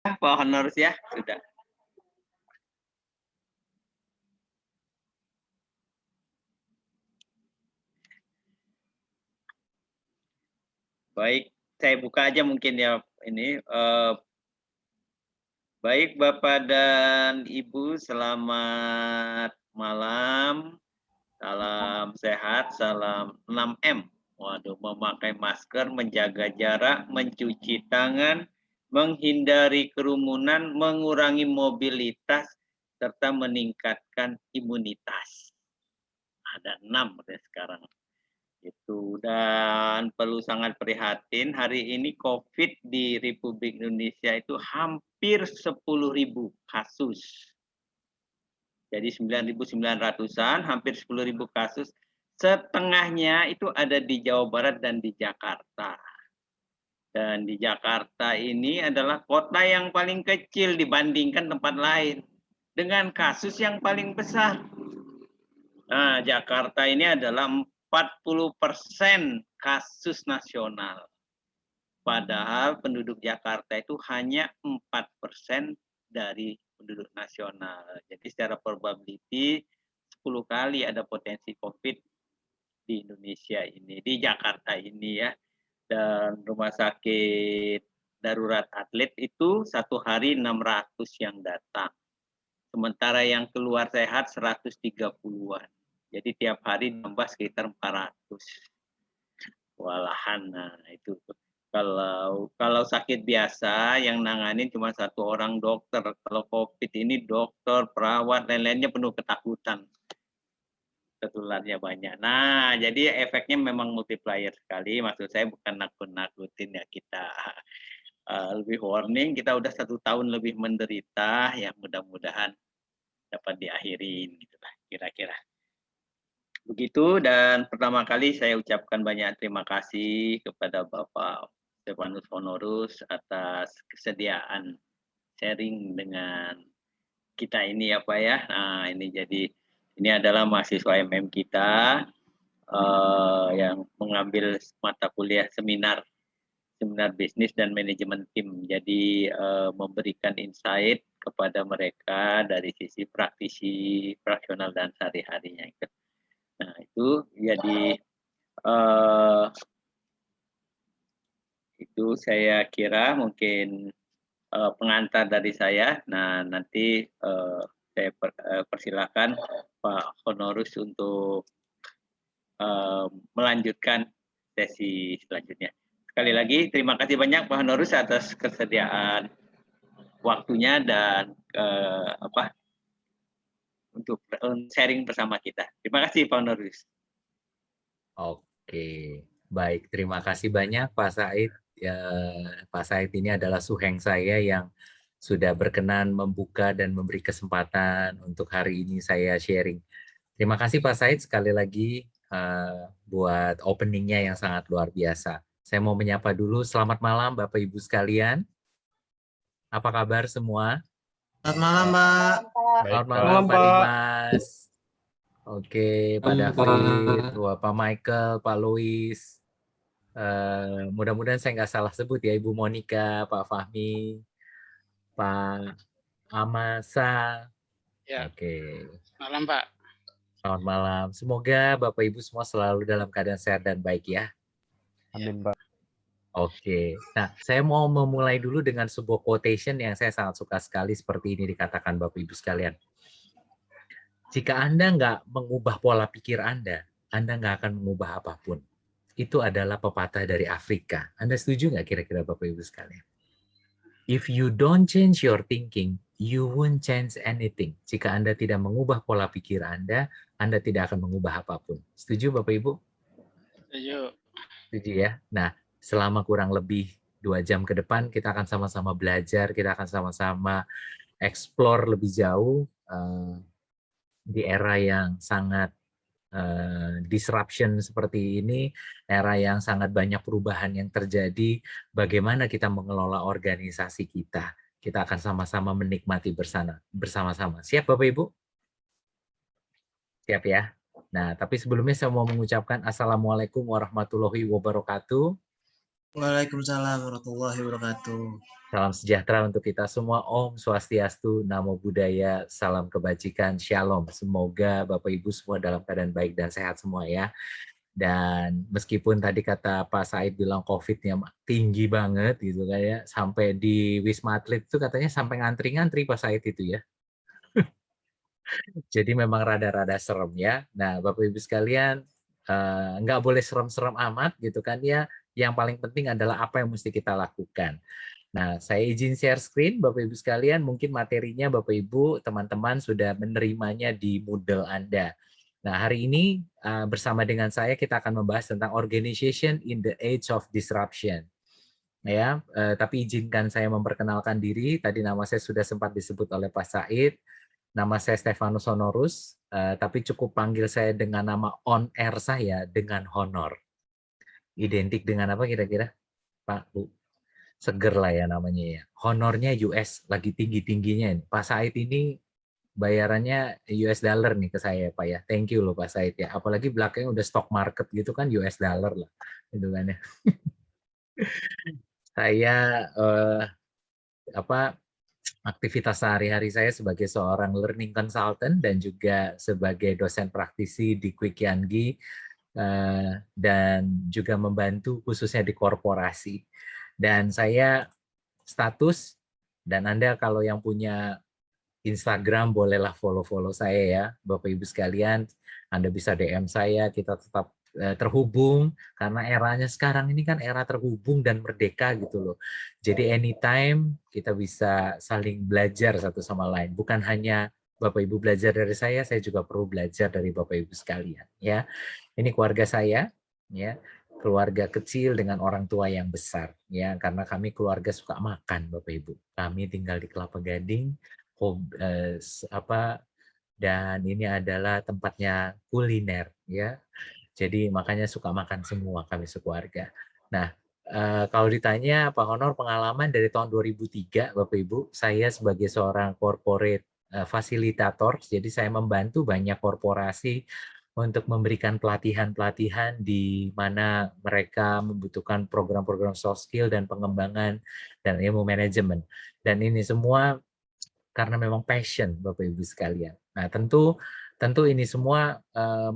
Pak Honorus ya, sudah. Baik, saya buka aja mungkin ya ini. Baik Bapak dan Ibu, selamat malam. Salam sehat, salam 6M. Waduh, memakai masker, menjaga jarak, mencuci tangan, menghindari kerumunan, mengurangi mobilitas, serta meningkatkan imunitas. Ada 6 ya sekarang. Itu, dan perlu sangat prihatin, hari ini COVID di Republik Indonesia itu hampir 10.000 kasus. Jadi 9.900-an, hampir 10.000 kasus. Setengahnya itu ada di Jawa Barat dan di Jakarta. Dan di Jakarta ini adalah kota yang paling kecil dibandingkan tempat lain, dengan kasus yang paling besar. Nah, Jakarta ini adalah 40% kasus nasional. Padahal penduduk Jakarta itu hanya 4% dari penduduk nasional. Jadi secara probability 10 kali ada potensi COVID di Indonesia ini, di Jakarta ini ya. Dan rumah sakit darurat atlet itu satu hari 600 yang datang. Sementara yang keluar sehat 130-an. Jadi tiap hari nambah sekitar 400. Walahan, nah itu. Kalau sakit biasa yang nanganin cuma satu orang dokter. Kalau COVID ini dokter, perawat, lain-lainnya penuh ketakutan. Tertularnya banyak. Nah, jadi efeknya memang multiplier sekali. Maksud saya bukan nakut-nakutin ya kita. Lebih warning, kita udah 1 tahun lebih menderita, ya mudah-mudahan dapat diakhirin gitulah kira-kira. Begitu, dan pertama kali saya ucapkan banyak terima kasih kepada Bapak Stefanus Honorus atas kesediaan sharing dengan kita ini ya Pak ya. Nah ini jadi ini adalah mahasiswa MM kita yang mengambil mata kuliah seminar bisnis dan manajemen tim. Jadi memberikan insight kepada mereka dari sisi praktisi, fraksional dan sehari-harinya. Nah itu jadi itu saya kira mungkin pengantar dari saya. Nah nanti saya persilakan Pak Honorus untuk melanjutkan sesi selanjutnya. Sekali lagi terima kasih banyak Pak Honorus atas kesediaan waktunya dan untuk sharing bersama kita. Terima kasih Pak Honorus. Oke, baik. Terima kasih banyak Pak Said. Ya, Pak Said ini adalah suheng saya yang sudah berkenan membuka dan memberi kesempatan untuk hari ini saya sharing. Terima kasih Pak Said sekali lagi buat openingnya yang sangat luar biasa. Saya mau menyapa dulu, selamat malam Bapak Ibu sekalian. Apa kabar semua? Selamat malam, Pak. Selamat malam, Pak Dimas. Oke, Pak David, Pak Michael, Pak Louis. Mudah-mudahan saya nggak salah sebut ya, Ibu Monica, Pak Fahmi, Pak Amasa. Ya. Oke. Malam, Pak. Selamat malam. Semoga Bapak Ibu semua selalu dalam keadaan sehat dan baik ya. Amin, Pak. Oke, nah saya mau memulai dulu dengan sebuah quotation yang saya sangat suka sekali seperti ini dikatakan Bapak Ibu sekalian. Jika Anda nggak mengubah pola pikir Anda nggak akan mengubah apapun. Itu adalah pepatah dari Afrika. Anda setuju nggak kira-kira Bapak Ibu sekalian? If you don't change your thinking, you won't change anything. Jika Anda tidak mengubah pola pikir Anda tidak akan mengubah apapun. Setuju Bapak Ibu? Setuju. Setuju ya? Nah, selama kurang lebih 2 jam ke depan, kita akan sama-sama belajar, kita akan sama-sama explore lebih jauh di era yang sangat disruption seperti ini, era yang sangat banyak perubahan yang terjadi, bagaimana kita mengelola organisasi kita. Kita akan sama-sama menikmati bersama-sama. Siap Bapak Ibu? Siap ya? Nah, tapi sebelumnya saya mau mengucapkan Assalamualaikum warahmatullahi wabarakatuh. Waalaikumsalam warahmatullahi wabarakatuh. Salam sejahtera untuk kita semua. Om Swastiastu, Namo Buddhaya, salam kebajikan, Shalom. Semoga Bapak Ibu semua dalam keadaan baik dan sehat semua ya. Dan meskipun tadi kata Pak Said bilang COVID-nya tinggi banget gitu kan ya, sampai di Wisma Atlet itu katanya sampai ngantri-ngantri Pak Said itu ya. Jadi memang rada-rada serem ya. Nah, Bapak Ibu sekalian, nggak boleh serem-serem amat gitu kan ya. Yang paling penting adalah apa yang mesti kita lakukan. Nah, saya izin share screen, Bapak Ibu sekalian, mungkin materinya Bapak Ibu, teman-teman sudah menerimanya di Moodle Anda. Nah, hari ini bersama dengan saya kita akan membahas tentang organization in the age of disruption. Ya, tapi izinkan saya memperkenalkan diri. Tadi nama saya sudah sempat disebut oleh Pak Said. Nama saya Stefanus Honorus, tapi cukup panggil saya dengan nama on air saya dengan honor. Identik dengan apa kira-kira, Pak, Bu? Seger lah ya namanya ya. Honornya US lagi tinggi-tingginya. Pak Said ini bayarannya US dollar nih ke saya Pak ya. Thank you loh Pak Said ya. Apalagi belakangnya udah stock market gitu kan US dollar lah. Gitu kan ya. Saya aktivitas sehari-hari saya sebagai seorang learning consultant dan juga sebagai dosen praktisi di Quick Yangi dan juga membantu khususnya di korporasi. Dan saya status, dan Anda kalau yang punya Instagram bolehlah follow-follow saya ya, Bapak Ibu sekalian. Anda bisa DM saya, kita tetap terhubung karena eranya sekarang ini kan era terhubung dan merdeka gitu loh. Jadi anytime kita bisa saling belajar satu sama lain. Bukan hanya Bapak Ibu belajar dari saya juga perlu belajar dari Bapak Ibu sekalian ya. Ini keluarga saya ya, keluarga kecil dengan orang tua yang besar ya, karena kami keluarga suka makan Bapak Ibu. Kami tinggal di Kelapa Gading, dan ini adalah tempatnya kuliner ya. Jadi makanya suka makan semua kami sekeluarga. Nah, kalau ditanya Pak Honor pengalaman dari tahun 2003 Bapak Ibu, saya sebagai seorang corporate fasilitator, jadi saya membantu banyak korporasi untuk memberikan pelatihan-pelatihan di mana mereka membutuhkan program-program soft skill dan pengembangan dan ilmu manajemen. Dan ini semua karena memang passion Bapak Ibu sekalian. Nah, tentu ini semua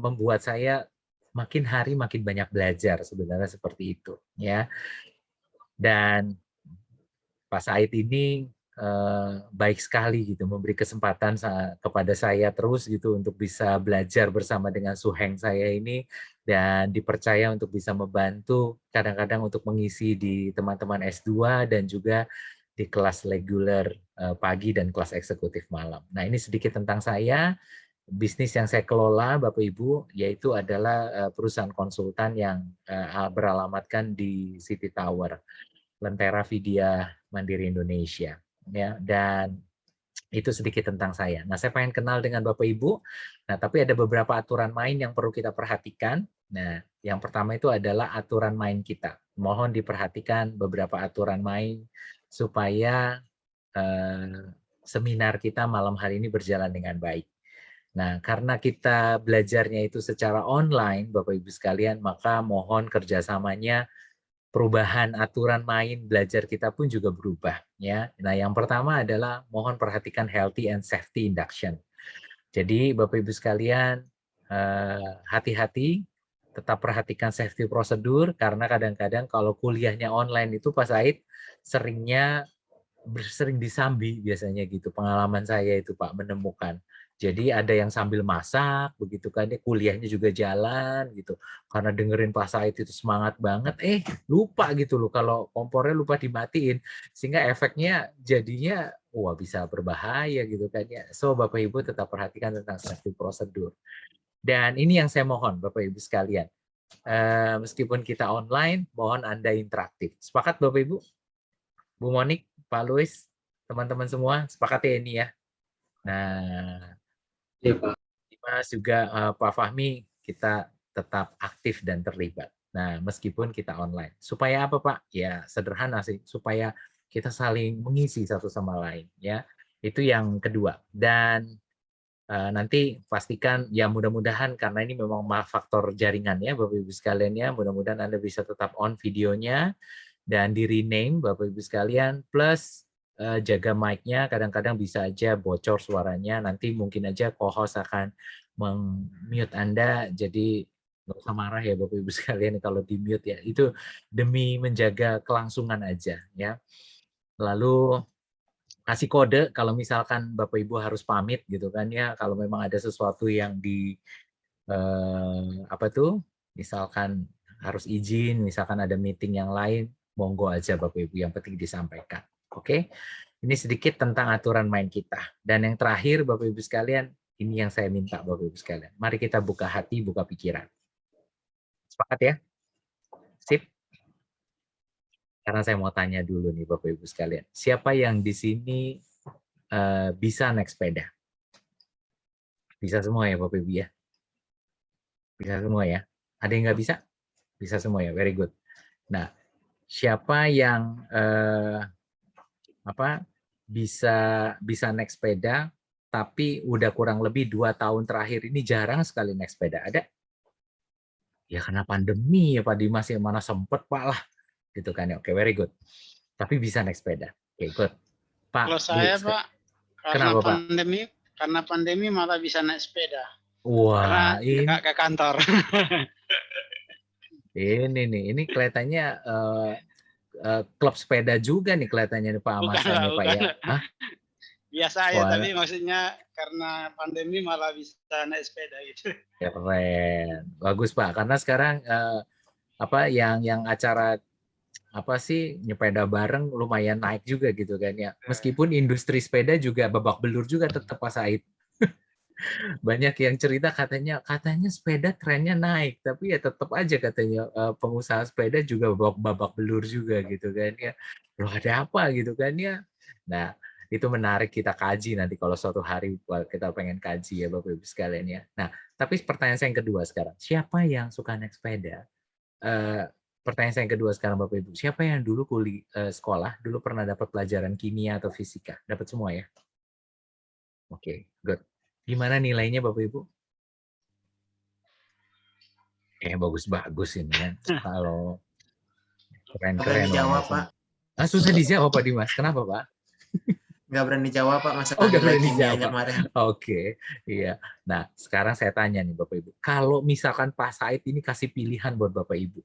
membuat saya makin hari makin banyak belajar sebenarnya seperti itu ya. Dan Pak Said ini baik sekali gitu memberi kesempatan kepada saya terus gitu untuk bisa belajar bersama dengan suheng saya ini dan dipercaya untuk bisa membantu kadang-kadang untuk mengisi di teman-teman S2 dan juga di kelas reguler pagi dan kelas eksekutif malam. Nah, ini sedikit tentang saya. Bisnis yang saya kelola Bapak Ibu yaitu adalah perusahaan konsultan yang beralamatkan di City Tower, Lentera Vidya Mandiri Indonesia. Ya, dan itu sedikit tentang saya. Nah, saya pengen kenal dengan Bapak Ibu. Nah, tapi ada beberapa aturan main yang perlu kita perhatikan. Nah, yang pertama itu adalah aturan main kita. Mohon diperhatikan beberapa aturan main supaya seminar kita malam hari ini berjalan dengan baik. Nah, karena kita belajarnya itu secara online, Bapak Ibu sekalian, maka mohon kerjasamanya perubahan aturan main belajar kita pun juga berubah ya. Nah, yang pertama adalah mohon perhatikan healthy and safety induction. Jadi Bapak Ibu sekalian hati-hati, tetap perhatikan safety prosedur karena kadang-kadang kalau kuliahnya online itu Pak Said sering disambi biasanya gitu. Pengalaman saya itu Pak menemukan. Jadi ada yang sambil masak, begitu kan, dia kuliahnya juga jalan gitu. Karena dengerin Pak Said itu semangat banget, lupa gitu loh kalau kompornya lupa dimatiin, sehingga efeknya jadinya wah bisa berbahaya gitu kan ya. So Bapak Ibu tetap perhatikan tentang safety prosedur. Dan ini yang saya mohon Bapak Ibu sekalian, meskipun kita online, mohon Anda interaktif. Sepakat Bapak Ibu? Bu Monik, Pak Luis, teman-teman semua, sepakat ya ini ya. Nah, Iya, Pak. Mas juga Pak Fahmi, kita tetap aktif dan terlibat. Nah, meskipun kita online. Supaya apa, Pak? Ya, sederhana sih, supaya kita saling mengisi satu sama lain, ya. Itu yang kedua. Dan nanti pastikan ya mudah-mudahan karena ini memang faktor jaringan ya Bapak Ibu sekalian ya, mudah-mudahan Anda bisa tetap on videonya dan di rename Bapak Ibu sekalian, plus jaga mic-nya, kadang-kadang bisa aja bocor suaranya, nanti mungkin aja co-host akan meng-mute Anda, jadi nggak usah marah ya Bapak Ibu sekalian kalau di-mute ya, itu demi menjaga kelangsungan aja ya. Lalu kasih kode kalau misalkan Bapak Ibu harus pamit gitu kan ya, kalau memang ada sesuatu yang apa tuh, misalkan harus izin, misalkan ada meeting yang lain, monggo aja Bapak Ibu, yang penting disampaikan. Oke, ini sedikit tentang aturan main kita. Dan yang terakhir Bapak Ibu sekalian, ini yang saya minta Bapak Ibu sekalian, mari kita buka hati, buka pikiran. Sepakat ya? Sip. Karena saya mau tanya dulu nih Bapak Ibu sekalian, siapa yang di sini bisa naik sepeda? Bisa semua ya Bapak Ibu ya? Bisa semua ya? Ada yang nggak bisa? Bisa semua ya, very good. Nah, siapa yang bisa naik sepeda, tapi udah kurang lebih 2 tahun terakhir ini jarang sekali naik sepeda? Ada? Ya karena pandemi ya Pak Dimas, ya mana sempet Pak lah. Gitu kan ya, oke, very good. Tapi bisa naik sepeda. Oke, good. Pak, Kalau saya Bu, Pak, kenapa Pak? karena pandemi malah bisa naik sepeda. Wah, Karena nggak ke kantor. ini kelihatannya klub sepeda juga nih kelihatannya nih Pak Bukan Amasa Pak, nih Pak bukan. ya. Hah? Biasa aja, Wah, tapi maksudnya karena pandemi malah bisa naik sepeda gitu. keren. Bagus Pak, karena sekarang yang acara apa sih nyepeda bareng lumayan naik juga gitu kan ya. Meskipun industri sepeda juga babak belur juga tetap Pak Said. Banyak yang cerita katanya sepeda trennya naik, tapi ya tetap aja katanya pengusaha sepeda juga babak belur juga gitu kan ya. Loh ada apa gitu kan ya. Nah, itu menarik kita kaji nanti kalau suatu hari kita pengen kaji ya Bapak Ibu sekalian ya. Nah, tapi pertanyaan saya yang kedua sekarang, siapa yang suka naik sepeda? Pertanyaan saya yang kedua sekarang Bapak Ibu, siapa yang dulu sekolah, dulu pernah dapat pelajaran kimia atau fisika? Dapat semua ya? Oke, good. Gimana nilainya Bapak Ibu? Bagus-bagus ini ya. Kalau Nggak keren-keren berani jawab, langsung. Pak. Susah dijawab Pak Dimas. Kenapa Pak? Nggak berani jawab, Pak. Masa Oh, nggak nilai berani kimianya jawab. kemarin. Oke, iya. Nah, sekarang saya tanya nih Bapak Ibu. Kalau misalkan Pak Said ini kasih pilihan buat Bapak Ibu.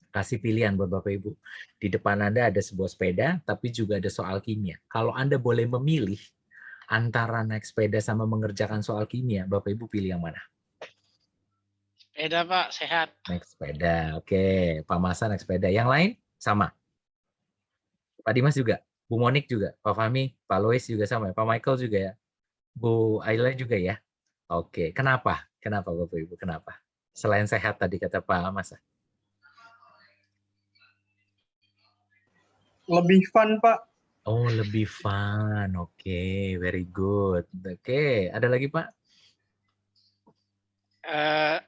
Kasih pilihan buat Bapak Ibu. Di depan Anda ada sebuah sepeda, tapi juga ada soal kimia. Kalau Anda boleh memilih antara naik sepeda sama mengerjakan soal kimia, Bapak Ibu pilih yang mana? Sepeda Pak, sehat. Naik sepeda. Oke, Pak Masa naik sepeda. Yang lain sama. Pak Dimas juga. Bu Monik juga. Pak Fahmi, Pak Lois juga sama ya. Pak Michael juga ya. Bu Ayla juga ya. Oke, kenapa? Kenapa Bapak Ibu? Kenapa? Selain sehat tadi kata Pak Masa. Lebih fun, Pak. Oh, lebih fun. Oke, very good. Oke, ada lagi Pak?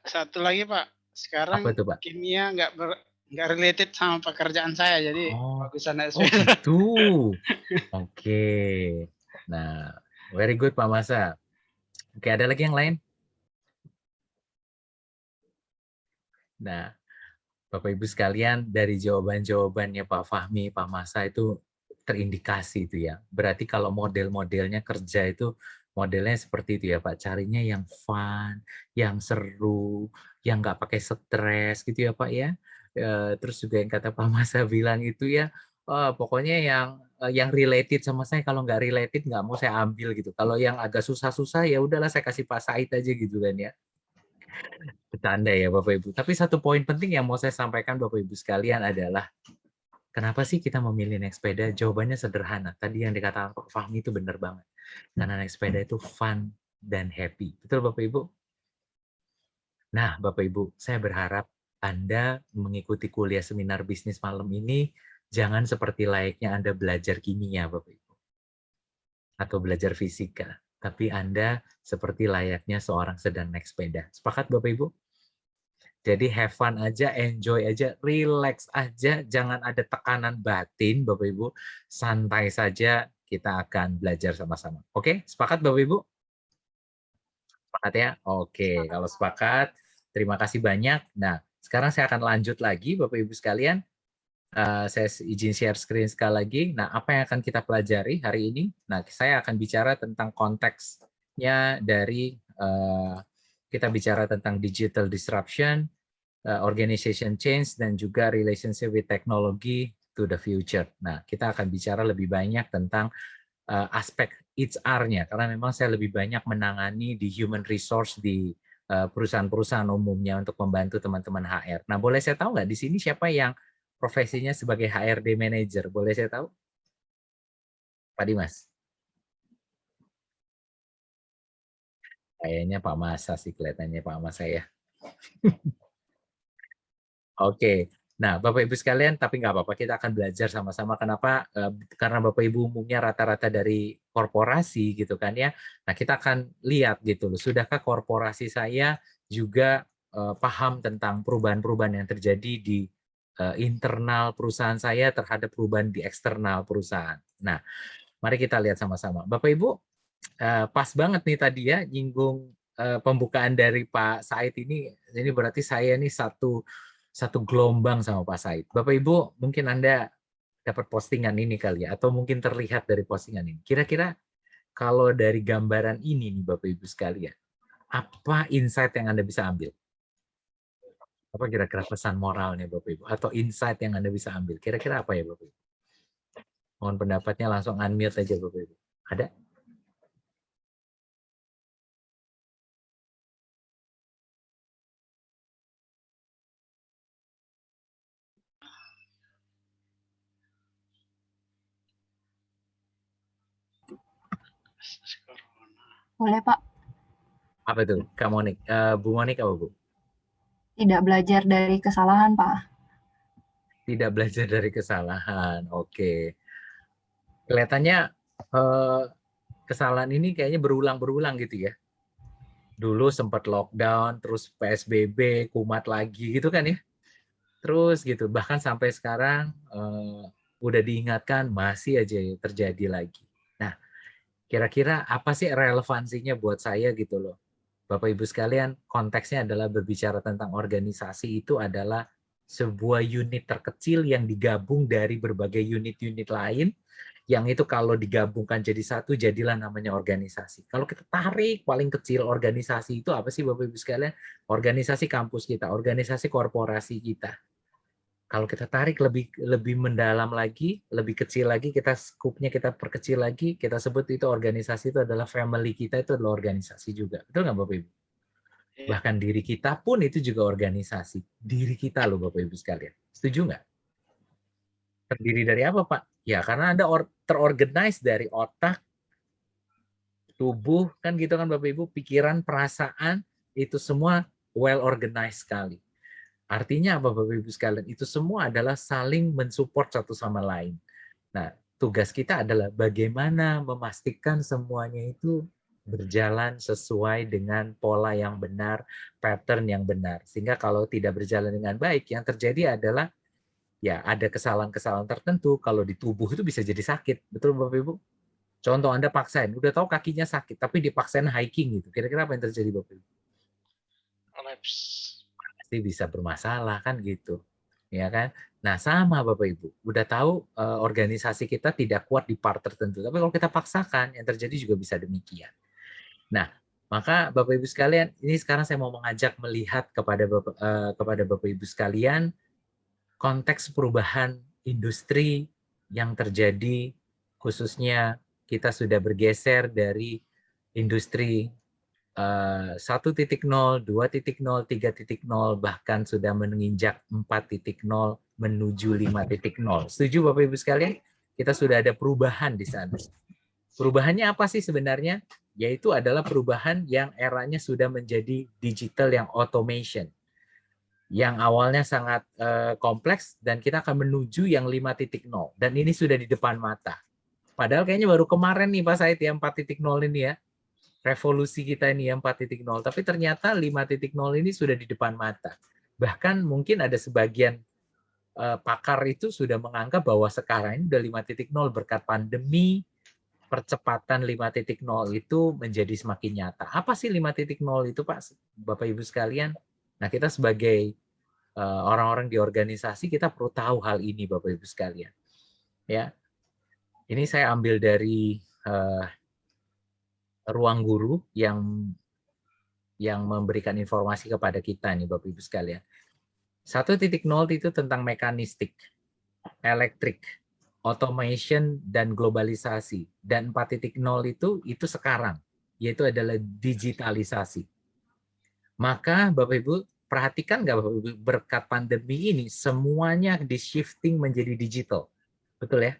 Satu lagi Pak, sekarang Apa itu Pak? kimia nggak related sama pekerjaan saya, jadi Oh, bagusan naik oh sepeda. gitu. Oke. Nah, very good Pak Masa. Oke, ada lagi yang lain? Nah, Bapak Ibu sekalian, dari jawaban-jawabannya Pak Fahmi, Pak Masa itu terindikasi itu ya. Berarti kalau model-modelnya kerja itu modelnya seperti itu ya Pak. Carinya yang fun, yang seru, yang nggak pakai stres gitu ya Pak ya. Terus juga yang kata Pak Masa bilang itu ya, pokoknya yang related sama saya, kalau nggak related nggak mau saya ambil gitu. Kalau yang agak susah-susah ya udahlah saya kasih Pak Said aja gitu kan ya. Bercanda ya Bapak Ibu. Tapi satu poin penting yang mau saya sampaikan Bapak Ibu sekalian adalah kenapa sih kita memilih naik sepeda? Jawabannya sederhana. Tadi yang dikatakan Pak Fahmi itu benar banget. Karena naik sepeda itu fun dan happy. Betul Bapak Ibu? Nah Bapak Ibu, saya berharap Anda mengikuti kuliah seminar bisnis malam ini jangan seperti layaknya Anda belajar kimia Bapak Ibu. Atau belajar fisika. Tapi Anda seperti layaknya seorang sedang naik sepeda. Sepakat Bapak Ibu? Jadi have fun aja, enjoy aja, relax aja, jangan ada tekanan batin Bapak Ibu. Santai saja, kita akan belajar sama-sama. Oke, sepakat Bapak Ibu? Sepakat ya? Oke, kalau sepakat, terima kasih banyak. Nah, sekarang saya akan lanjut lagi, Bapak Ibu sekalian. Saya izin share screen sekali lagi. Nah, apa yang akan kita pelajari hari ini? Nah, saya akan bicara tentang konteksnya dari kita bicara tentang digital disruption, organization change, dan juga relationship with technology to the future. Nah, kita akan bicara lebih banyak tentang aspek HR-nya, karena memang saya lebih banyak menangani di human resource di perusahaan-perusahaan umumnya untuk membantu teman-teman HR. Nah, boleh saya tahu nggak di sini siapa yang profesinya sebagai HRD manager? Boleh saya tahu? Pak Dimas? Kayaknya Pak Masa sih, kelihatannya Pak Masa ya. Oke, nah Bapak Ibu sekalian, tapi nggak apa-apa, kita akan belajar sama-sama. Kenapa? Karena Bapak Ibu umumnya rata-rata dari korporasi gitu kan ya. Nah kita akan lihat gitu loh, sudahkah korporasi saya juga paham tentang perubahan-perubahan yang terjadi di internal perusahaan saya terhadap perubahan di eksternal perusahaan. Nah, mari kita lihat sama-sama. Bapak Ibu, pas banget nih tadi ya nyinggung pembukaan dari Pak Said ini berarti saya nih satu gelombang sama Pak Said. Bapak Ibu, mungkin Anda dapat postingan ini kali ya, atau mungkin terlihat dari postingan ini. Kira-kira kalau dari gambaran ini nih Bapak Ibu sekalian, apa insight yang Anda bisa ambil? Apa kira-kira pesan moralnya Bapak Ibu? Atau insight yang Anda bisa ambil? Kira-kira apa ya Bapak Ibu? Mohon pendapatnya, langsung unmute aja Bapak Ibu. Ada? Boleh, Pak. Apa itu? Kak Monik. Bu Monik apa Bu? Tidak belajar dari kesalahan, Pak. Tidak belajar dari kesalahan. Oke. Kelihatannya kesalahan ini kayaknya berulang-berulang gitu ya. Dulu sempat lockdown, terus PSBB, kumat lagi gitu kan ya. Terus gitu, bahkan sampai sekarang udah diingatkan masih aja terjadi lagi. Nah, kira-kira apa sih relevansinya buat saya gitu loh. Bapak Ibu sekalian, konteksnya adalah berbicara tentang organisasi itu adalah sebuah unit terkecil yang digabung dari berbagai unit-unit lain, yang itu kalau digabungkan jadi satu, jadilah namanya organisasi. Kalau kita tarik paling kecil organisasi itu apa sih Bapak Ibu sekalian? Organisasi kampus kita, organisasi korporasi kita. Kalau kita tarik lebih mendalam lagi, lebih kecil lagi, kita skupnya kita perkecil lagi, kita sebut itu organisasi itu adalah family kita, itu adalah organisasi juga. Betul nggak Bapak Ibu? Bahkan diri kita pun itu juga organisasi. Diri kita loh Bapak Ibu sekalian. Setuju nggak? Terdiri dari apa Pak? Ya karena Anda terorganize dari otak, tubuh, kan gitu kan Bapak Ibu, pikiran, perasaan, itu semua well organized sekali. Artinya apa Bapak Ibu sekalian? Itu semua adalah saling mensupport satu sama lain. Nah, tugas kita adalah bagaimana memastikan semuanya itu berjalan sesuai dengan pola yang benar, pattern yang benar. Sehingga kalau tidak berjalan dengan baik, yang terjadi adalah ya ada kesalahan-kesalahan tertentu. Kalau di tubuh itu bisa jadi sakit. Betul Bapak Ibu? Contoh Anda paksain, udah tahu kakinya sakit, tapi dipaksain hiking gitu. Kira-kira apa yang terjadi Bapak Ibu? Pasti bisa bermasalah kan gitu. Ya kan? Nah, sama Bapak Ibu. Udah tahu organisasi kita tidak kuat di part tertentu, tapi kalau kita paksakan yang terjadi juga bisa demikian. Nah, maka Bapak Ibu sekalian, ini sekarang saya mau mengajak melihat kepada Bapak Ibu sekalian konteks perubahan industri yang terjadi, khususnya kita sudah bergeser dari industri 1.0, 2.0, 3.0, bahkan sudah menginjak 4.0 menuju 5.0. Setuju Bapak Ibu sekalian? Kita sudah ada perubahan di sana. Perubahannya apa sih sebenarnya? Yaitu adalah perubahan yang eranya sudah menjadi digital yang automation. Yang awalnya sangat kompleks dan kita akan menuju yang 5.0. Dan ini sudah di depan mata. Padahal kayaknya baru kemarin nih Pak Said ya 4.0 ini ya. Revolusi kita ini yang 4.0, tapi ternyata 5.0 ini sudah di depan mata. Bahkan mungkin ada sebagian pakar itu sudah menganggap bahwa sekarang ini udah 5.0 berkat pandemi, percepatan 5.0 itu menjadi semakin nyata. Apa sih 5.0 itu, Pak, Bapak Ibu sekalian? Nah, kita sebagai orang-orang di organisasi, kita perlu tahu hal ini, Bapak Ibu sekalian. Ya, ini saya ambil dari Ruang Guru yang memberikan informasi kepada kita nih, Bapak Ibu sekalian. 1.0 itu tentang mekanistik, elektrik, automation, dan globalisasi. Dan 4.0 itu sekarang, yaitu adalah digitalisasi. Maka Bapak Ibu, perhatikan nggak Bapak Ibu, berkat pandemi ini, semuanya di-shifting menjadi digital. Betul ya?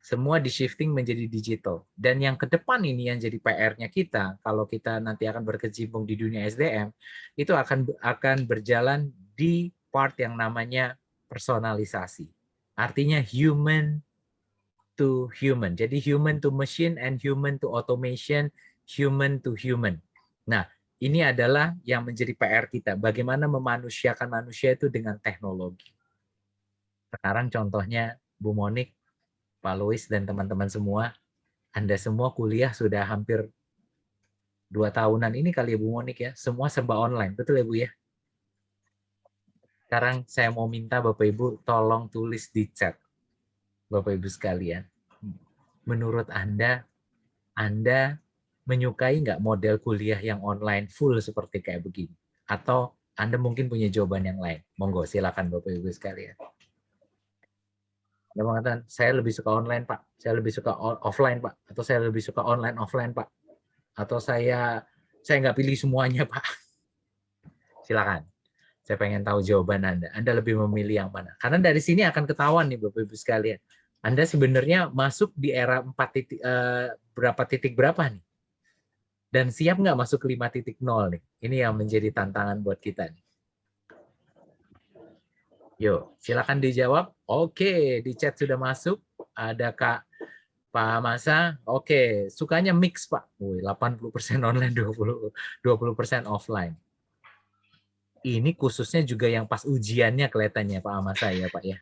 Semua di-shifting menjadi digital. Dan yang ke depan ini yang jadi PR-nya kita, kalau kita nanti akan berkecimpung di dunia SDM, itu akan berjalan di part yang namanya personalisasi. Artinya human to human. Jadi human to machine and human to automation, human to human. Nah, ini adalah yang menjadi PR kita. Bagaimana memanusiakan manusia itu dengan teknologi. Sekarang contohnya Bu Monik, Pak Louis, dan teman-teman semua, Anda semua kuliah sudah hampir 2 tahunan ini kali ya Bu Monik ya, semua serba online, betul ya Bu ya? Sekarang saya mau minta Bapak Ibu tolong tulis di chat, Bapak Ibu sekalian. Menurut Anda menyukai nggak model kuliah yang online full seperti kayak begini? Atau Anda mungkin punya jawaban yang lain? Monggo, silakan Bapak Ibu sekalian. Ada mengatakan, saya lebih suka online, Pak. Saya lebih suka offline, Pak. Atau saya lebih suka online, offline, Pak. Atau saya nggak pilih semuanya, Pak. Silakan. Saya pengen tahu jawaban Anda. Anda lebih memilih yang mana? Karena dari sini akan ketahuan nih, Bapak-Ibu sekalian. Anda sebenarnya masuk di era 4 berapa nih? Dan siap nggak masuk ke 5.0 nih? Ini yang menjadi tantangan buat kita nih. Yuk, silakan dijawab. Oke, di chat sudah masuk. Ada Pak Masa. Oke, sukanya mix, Pak. 80% online, 20% offline. Ini khususnya juga yang pas ujiannya kelihatannya Pak Masa ya, Pak ya.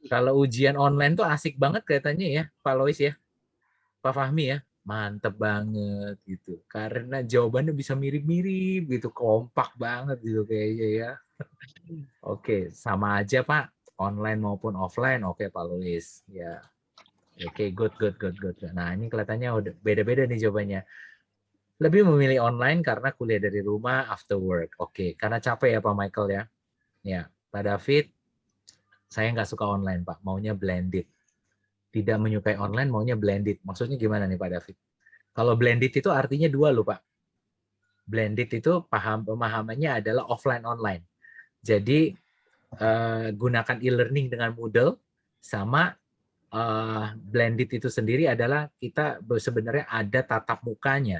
Kalau ujian online tuh asik banget kelihatannya ya, Pak Lois ya. Pak Fahmi ya. Mantep banget gitu. Karena jawabannya bisa mirip-mirip gitu, kompak banget gitu kayaknya ya. Oke, sama aja Pak, online maupun offline. Oke Pak Luis, ya. Oke, good. Nah ini kelihatannya udah beda-beda nih jawabannya. Lebih memilih online karena kuliah dari rumah after work. Oke, karena capek ya Pak Michael ya. Ya, Pak David, saya nggak suka online Pak, maunya blended. Tidak menyukai online, maunya blended. Maksudnya gimana nih Pak David? Kalau blended itu artinya dua loh Pak. Blended itu pemahamannya adalah offline online. Jadi gunakan e-learning dengan Moodle, sama blended itu sendiri adalah kita sebenarnya ada tatap mukanya.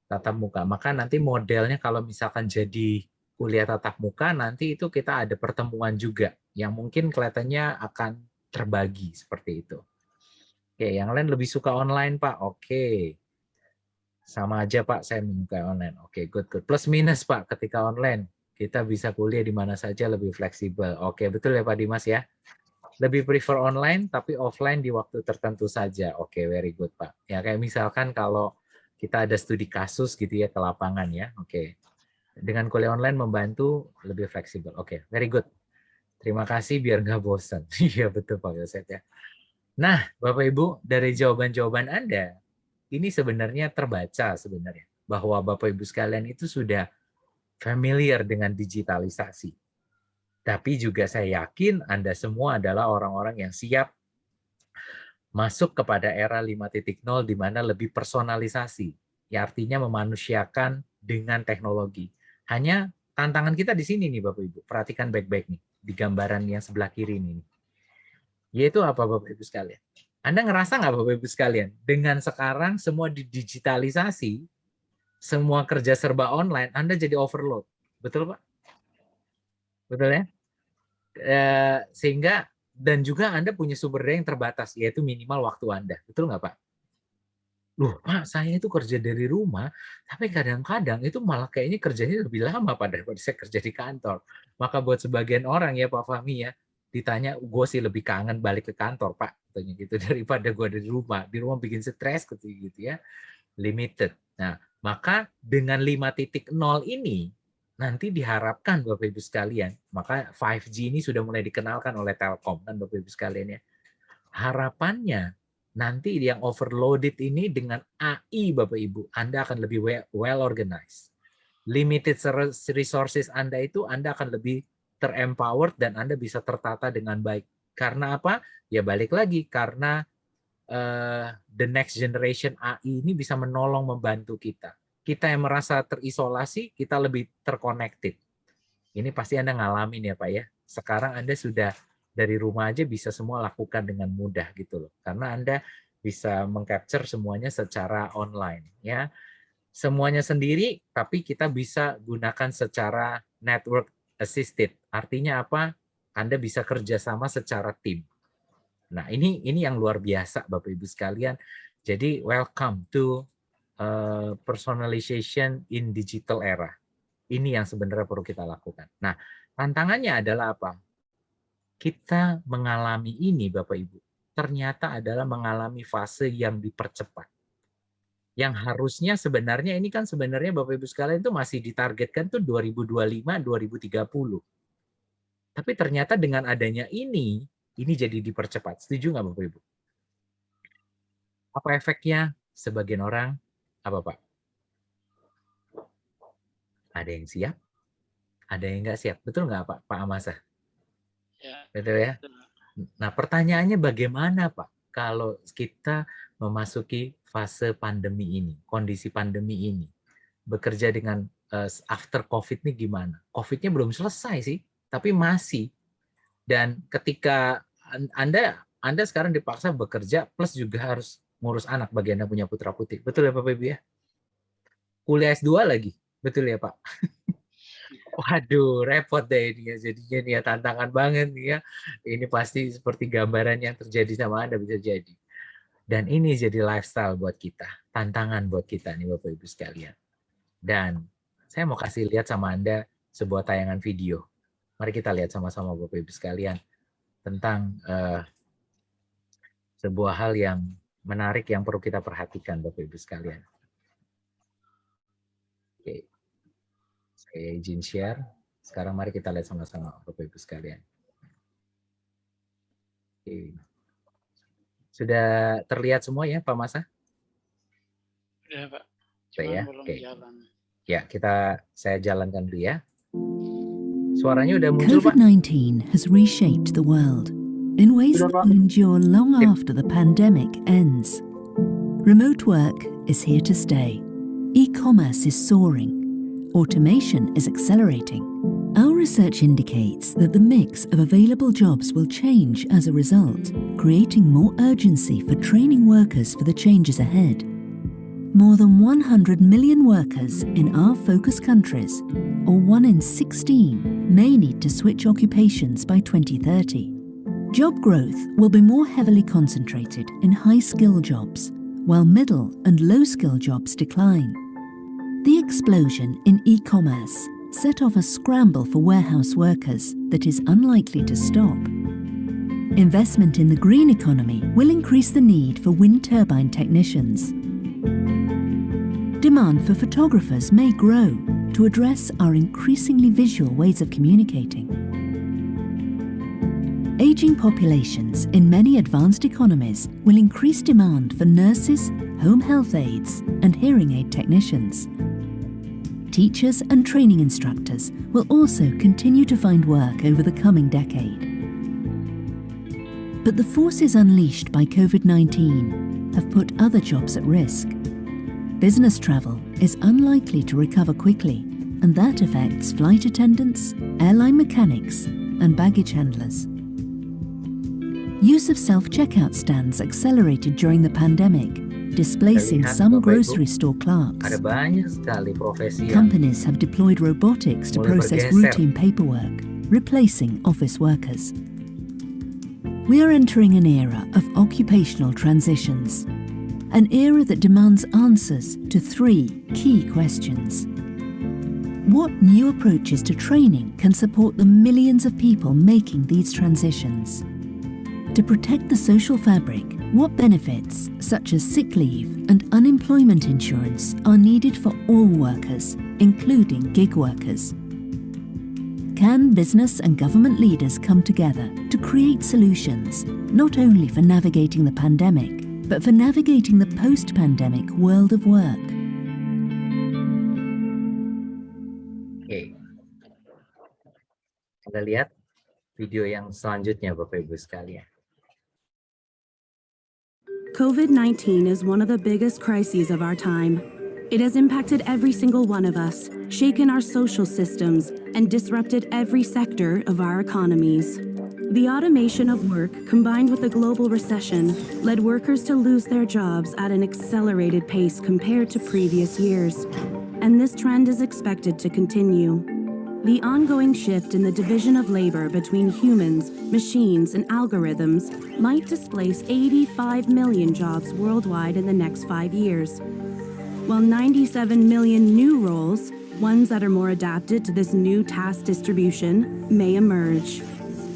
Tatap muka. Maka nanti modelnya kalau misalkan jadi kuliah tatap muka, nanti itu kita ada pertemuan juga yang mungkin kelihatannya akan terbagi seperti itu. Oke, yang lain lebih suka online, Pak. Oke. Sama aja, Pak, saya menyukai online. Oke, good. Plus minus, Pak, ketika online. Kita bisa kuliah di mana saja, lebih fleksibel. Oke, betul ya Pak Dimas ya? Lebih prefer online, tapi offline di waktu tertentu saja. Oke, very good Pak. Ya kayak misalkan kalau kita ada studi kasus gitu ya ke lapangan ya. Oke, dengan kuliah online membantu lebih fleksibel. Oke, very good. Terima kasih biar nggak bosan. Iya betul Pak Yosef ya. Nah, Bapak Ibu, dari jawaban-jawaban Anda, ini sebenarnya terbaca sebenarnya bahwa Bapak Ibu sekalian itu sudah familiar dengan digitalisasi. Tapi juga saya yakin Anda semua adalah orang-orang yang siap masuk kepada era 5.0 di mana lebih personalisasi. Ya artinya memanusiakan dengan teknologi. Hanya tantangan kita di sini nih Bapak Ibu. Perhatikan baik-baik nih di gambaran yang sebelah kiri ini. Yaitu apa Bapak Ibu sekalian? Anda ngerasa nggak Bapak Ibu sekalian? Dengan sekarang semua didigitalisasi, semua kerja serba online, Anda jadi overload. Betul Pak? Betul ya? Sehingga dan juga Anda punya sumber daya yang terbatas, yaitu minimal waktu Anda. Betul nggak Pak? Loh Pak, saya itu kerja dari rumah, tapi kadang-kadang itu malah kayaknya kerjanya lebih lama daripada saya kerja di kantor. Maka buat sebagian orang ya Pak Fahmi ya, ditanya, gue sih lebih kangen balik ke kantor Pak, katanya gitu, daripada gue ada di rumah bikin stres gitu ya, limited. Nah, maka dengan 5.0 ini nanti diharapkan Bapak Ibu sekalian, maka 5G ini sudah mulai dikenalkan oleh Telkom kan Bapak Ibu sekalian ya. Harapannya nanti yang overloaded ini dengan AI Bapak Ibu, Anda akan lebih well organized. Limited resources Anda itu Anda akan lebih terempowered dan Anda bisa tertata dengan baik. Karena apa? Ya balik lagi, karena the next generation AI ini bisa menolong membantu kita. Kita yang merasa terisolasi, kita lebih terconnected. Ini pasti Anda ngalamin ya Pak ya. Sekarang Anda sudah dari rumah aja bisa semua lakukan dengan mudah gitu loh. Karena Anda bisa mengcapture semuanya secara online ya. Semuanya sendiri, tapi kita bisa gunakan secara network assisted. Artinya apa? Anda bisa kerjasama secara tim. Nah, ini yang luar biasa Bapak Ibu sekalian. Jadi welcome to personalization in digital era. Ini yang sebenarnya perlu kita lakukan. Nah, tantangannya adalah apa? Kita mengalami ini Bapak Ibu, ternyata adalah mengalami fase yang dipercepat. Yang harusnya sebenarnya ini kan sebenarnya Bapak Ibu sekalian itu masih ditargetkan tuh 2025-2030. Tapi ternyata dengan adanya ini jadi dipercepat. Setuju nggak Bapak Ibu? Apa efeknya? Sebagian orang, apa Pak? Ada yang siap, ada yang nggak siap. Betul nggak Pak Amasa? Ya, Betul ya? Nah pertanyaannya bagaimana Pak? Kalau kita memasuki fase pandemi ini, kondisi pandemi ini, bekerja dengan after COVID ini gimana? COVID-nya belum selesai sih, tapi masih. Dan ketika Anda sekarang dipaksa bekerja, plus juga harus ngurus anak bagi Anda punya putra putri. Betul ya Bapak Ibu ya? Kuliah S2 lagi, betul ya Pak? Waduh, repot deh ini ya. Jadinya nih ya tantangan banget nih ya. Ini pasti seperti gambaran yang terjadi sama Anda bisa jadi. Dan ini jadi lifestyle buat kita, tantangan buat kita nih Bapak Ibu sekalian. Dan saya mau kasih lihat sama Anda sebuah tayangan video. Mari kita lihat sama-sama Bapak Ibu sekalian tentang sebuah hal yang menarik yang perlu kita perhatikan Bapak Ibu sekalian. Oke. Saya izin share. Sekarang mari kita lihat sama-sama Bapak Ibu sekalian. Oke. Sudah terlihat semua ya Pak Masa? ya Pak. Sudah ya? Belum Oke. jalan. Ya, saya jalankan dulu ya. Suaranya udah muncul Pak? COVID-19 has reshaped the world in ways that will endure long after the pandemic ends. Remote work is here to stay. E-commerce is soaring. Automation is accelerating. Our research indicates that the mix of available jobs will change as a result, creating more urgency for training workers for the changes ahead. More than 100 million workers in our focus countries, or 1 in 16, may need to switch occupations by 2030. Job growth will be more heavily concentrated in high-skill jobs, while middle and low-skill jobs decline. The explosion in e-commerce set off a scramble for warehouse workers that is unlikely to stop. Investment in the green economy will increase the need for wind turbine technicians. Demand for photographers may grow to address our increasingly visual ways of communicating. Aging populations in many advanced economies will increase demand for nurses, home health aides, and hearing aid technicians. Teachers and training instructors will also continue to find work over the coming decade. But the forces unleashed by COVID-19 have put other jobs at risk. Business travel is unlikely to recover quickly, and that affects flight attendants, airline mechanics, and baggage handlers. Use of self-checkout stands accelerated during the pandemic, displacing some grocery store clerks. Ada banyak sekali profesi yang Companies have deployed robotics to mulai process bergeser. routine paperwork, replacing office workers. We are entering an era of occupational transitions, an era that demands answers to 3 key questions. What new approaches to training can support the millions of people making these transitions? To protect the social fabric, what benefits, such as sick leave and unemployment insurance, are needed for all workers, including gig workers? Can business and government leaders come together to create solutions, not only for navigating the pandemic, but for navigating the post-pandemic world of work? Oke, kita lihat video yang selanjutnya Bapak Ibu sekalian. COVID-19 is one of the biggest crises of our time. It has impacted every single one of us, shaken our social systems, and disrupted every sector of our economies. The automation of work, combined with the global recession, led workers to lose their jobs at an accelerated pace compared to previous years. And this trend is expected to continue. The ongoing shift in the division of labor between humans, machines, and algorithms might displace 85 million jobs worldwide in the next 5 years, while 97 million new roles, ones that are more adapted to this new task distribution, may emerge.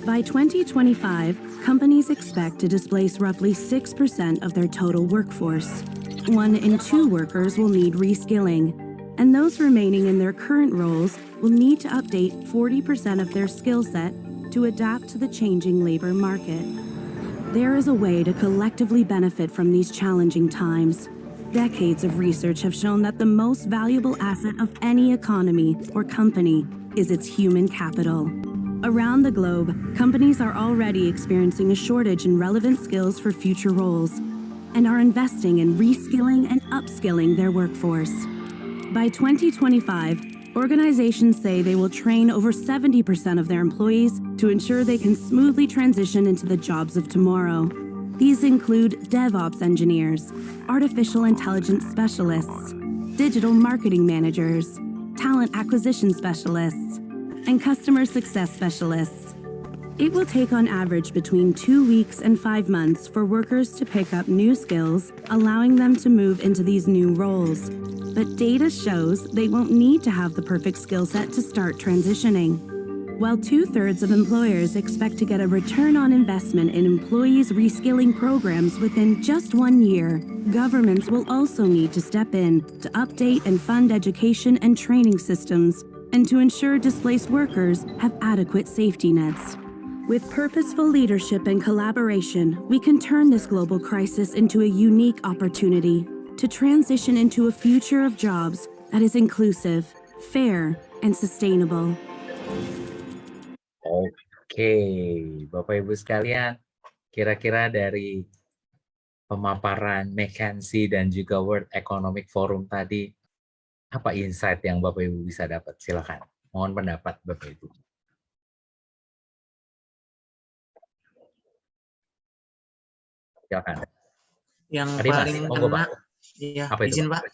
By 2025, companies expect to displace roughly 6% of their total workforce. 1 in 2 workers will need reskilling, and those remaining in their current roles will need to update 40% of their skill set to adapt to the changing labor market. There is a way to collectively benefit from these challenging times. Decades of research have shown that the most valuable asset of any economy or company is its human capital. Around the globe, companies are already experiencing a shortage in relevant skills for future roles and are investing in reskilling and upskilling their workforce. By 2025, organizations say they will train over 70% of their employees to ensure they can smoothly transition into the jobs of tomorrow. These include DevOps engineers, artificial intelligence specialists, digital marketing managers, talent acquisition specialists, and customer success specialists. It will take on average between 2 weeks and 5 months for workers to pick up new skills, allowing them to move into these new roles. But data shows they won't need to have the perfect skill set to start transitioning. While 2/3 of employers expect to get a return on investment in employees' reskilling programs within just 1 year, governments will also need to step in to update and fund education and training systems and to ensure displaced workers have adequate safety nets. With purposeful leadership and collaboration, we can turn this global crisis into a unique opportunity to transition into a future of jobs that is inclusive, fair, and sustainable. Oke, Bapak Ibu sekalian, kira-kira dari pemaparan McKinsey dan juga World Economic Forum tadi, apa insight yang Bapak Ibu bisa dapat? Silakan, mohon pendapat Bapak Ibu. Silakan. Yang Tadi Mas, paling monggo kena, Pak. iya, Apa itu, izin Pak? Pak.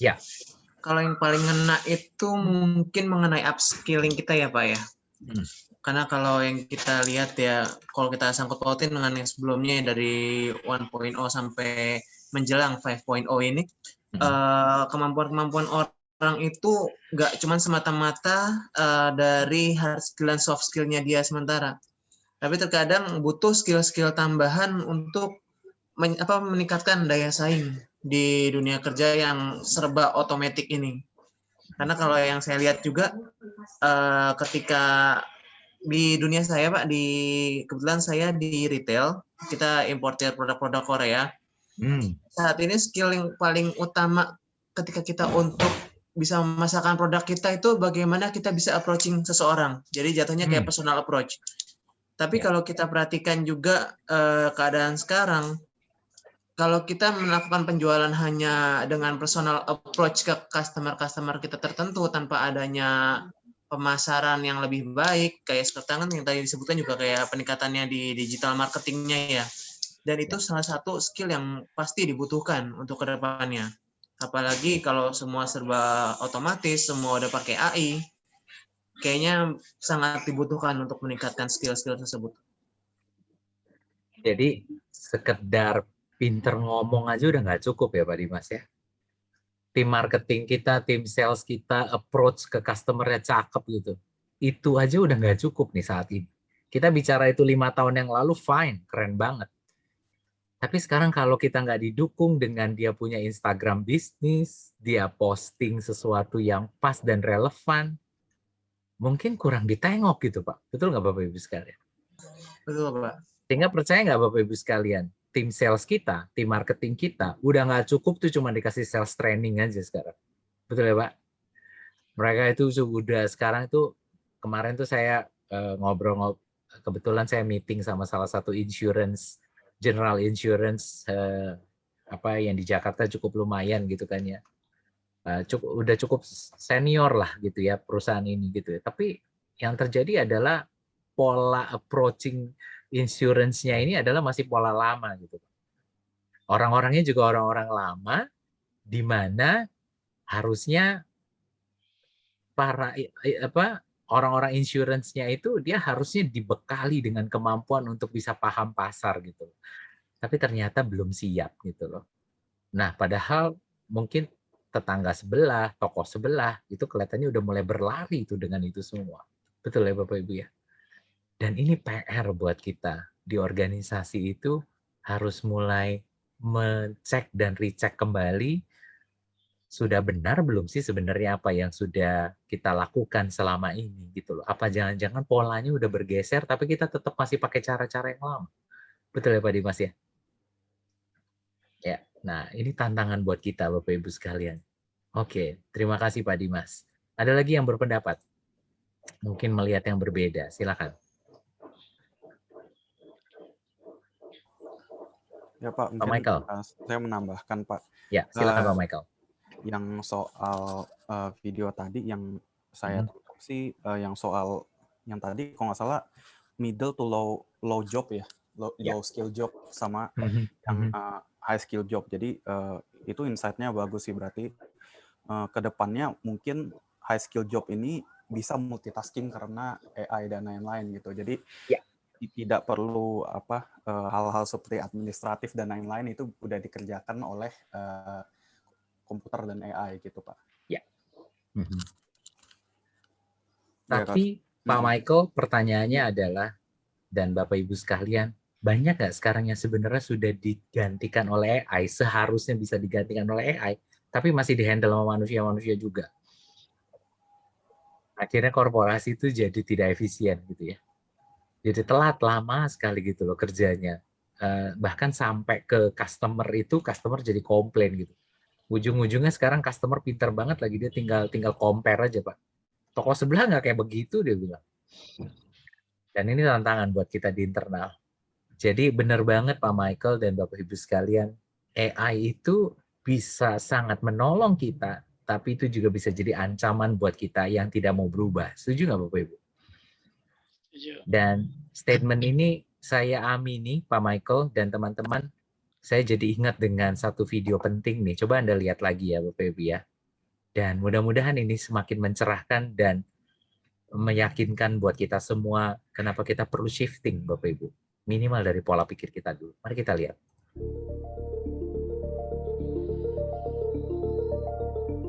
Ya. Kalau yang paling ngena itu mungkin mengenai upskilling kita ya Pak ya. Karena kalau yang kita lihat ya, kalau kita sangkut pautin dengan yang sebelumnya dari 1.0 sampai menjelang 5.0 ini, kemampuan-kemampuan orang itu nggak cuma semata-mata dari hard skill dan soft skill-nya dia sementara. Tapi terkadang butuh skill-skill tambahan untuk meningkatkan daya saing di dunia kerja yang serba otomatis ini. Karena kalau yang saya lihat juga ketika di dunia saya Pak, kebetulan saya di retail, kita importer produk-produk Korea. Saat ini skill yang paling utama ketika kita untuk bisa memasarkan produk kita itu bagaimana kita bisa approaching seseorang. Jadi jatuhnya kayak personal approach. Tapi kalau kita perhatikan juga keadaan sekarang, kalau kita melakukan penjualan hanya dengan personal approach ke customer kita tertentu tanpa adanya pemasaran yang lebih baik, kayak sekarang yang tadi disebutkan juga kayak peningkatannya di digital marketingnya ya. Dan itu salah satu skill yang pasti dibutuhkan untuk kedepannya. Apalagi kalau semua serba otomatis, semua udah pakai AI, kayaknya sangat dibutuhkan untuk meningkatkan skill-skill tersebut. Jadi sekedar pinter ngomong aja udah nggak cukup ya Pak Dimas ya? tim marketing kita, tim sales kita approach ke customer-nya cakep gitu. Itu aja udah nggak cukup nih saat ini. Kita bicara itu 5 tahun yang lalu, fine, keren banget. Tapi sekarang kalau kita nggak didukung dengan dia punya Instagram bisnis, dia posting sesuatu yang pas dan relevan, mungkin kurang ditengok gitu Pak. Betul nggak Bapak Ibu sekalian? Betul, Pak. Sehingga percaya nggak Bapak Ibu sekalian, tim sales kita, tim marketing kita, udah nggak cukup tuh cuma dikasih sales training aja sekarang. Betul ya Pak? Mereka itu sudah sekarang itu, kemarin tuh saya ngobrol, kebetulan saya meeting sama salah satu insurance, general insurance yang di Jakarta cukup lumayan gitu kan ya. Udah cukup senior lah gitu ya perusahaan ini gitu ya. Tapi yang terjadi adalah pola approaching insurance-nya ini adalah masih pola lama gitu. Orang-orangnya juga orang-orang lama di mana harusnya para orang-orang insurance-nya itu dia harusnya dibekali dengan kemampuan untuk bisa paham pasar gitu. Tapi ternyata belum siap gitu loh. Nah, padahal mungkin tetangga sebelah, toko sebelah itu kelihatannya udah mulai berlari itu dengan itu semua. Betul ya Bapak Ibu ya? Dan ini PR buat kita di organisasi itu harus mulai mengecek dan recheck kembali sudah benar belum sih sebenarnya apa yang sudah kita lakukan selama ini gitu loh. Apa jangan-jangan polanya udah bergeser tapi kita tetap masih pakai cara-cara yang lama. Betul ya Pak Dimas ya? Ya, nah ini tantangan buat kita Bapak Ibu sekalian. Oke, terima kasih Pak Dimas. Ada lagi yang berpendapat? Mungkin melihat yang berbeda, silakan. Ya Pak, Pak Michael. Saya menambahkan Pak. Ya, silakan Pak Michael. Yang soal video tadi yang saya tangkap sih yang soal yang tadi kalau nggak salah middle to low job ya, low skill job sama yang high skill job. Jadi itu insight-nya bagus sih, berarti kedepannya mungkin high skill job ini bisa multitasking karena AI dan lain-lain gitu. Jadi tidak perlu hal-hal seperti administratif dan lain-lain itu udah dikerjakan oleh komputer dan AI gitu Pak. Ya. Tapi Pak Michael, pertanyaannya adalah, dan Bapak Ibu sekalian, banyak nggak sekarang yang sebenarnya sudah digantikan oleh AI, seharusnya bisa digantikan oleh AI, tapi masih dihandle sama manusia-manusia juga. Akhirnya korporasi itu jadi tidak efisien gitu ya. Jadi telat lama sekali gitu loh kerjanya. Bahkan sampai ke customer itu, customer jadi komplain gitu. Ujung-ujungnya sekarang customer pintar banget lagi, dia tinggal compare aja Pak. Toko sebelah nggak kayak begitu dia bilang. Dan ini tantangan buat kita di internal. Jadi benar banget Pak Michael dan Bapak Ibu sekalian, AI itu bisa sangat menolong kita, tapi itu juga bisa jadi ancaman buat kita yang tidak mau berubah. Setuju nggak Bapak Ibu? Dan statement ini saya amini Pak Michael dan teman-teman. Saya jadi ingat dengan satu video penting nih. Coba Anda lihat lagi ya Bapak Ibu ya. Dan mudah-mudahan ini semakin mencerahkan dan meyakinkan buat kita semua kenapa kita perlu shifting Bapak Ibu. Minimal dari pola pikir kita dulu. Mari kita lihat.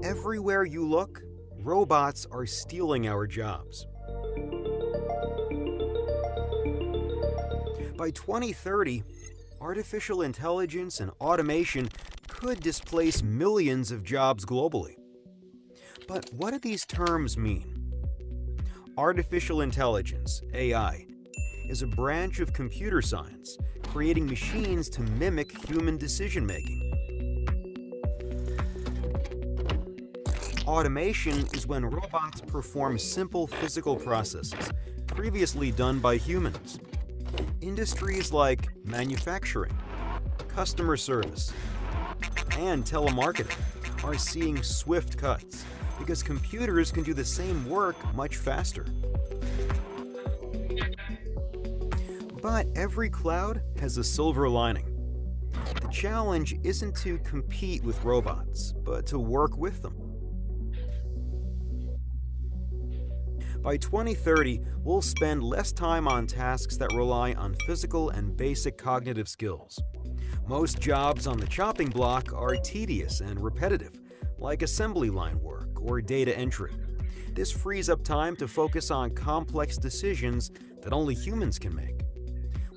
Everywhere you look, robots are stealing our jobs. By 2030, artificial intelligence and automation could displace millions of jobs globally. But what do these terms mean? Artificial intelligence, AI, is a branch of computer science, creating machines to mimic human decision-making. Automation is when robots perform simple physical processes previously done by humans. Industries like manufacturing, customer service, and telemarketing are seeing swift cuts because computers can do the same work much faster. But every cloud has a silver lining. The challenge isn't to compete with robots, but to work with them. By 2030, we'll spend less time on tasks that rely on physical and basic cognitive skills. Most jobs on the chopping block are tedious and repetitive, like assembly line work or data entry. This frees up time to focus on complex decisions that only humans can make.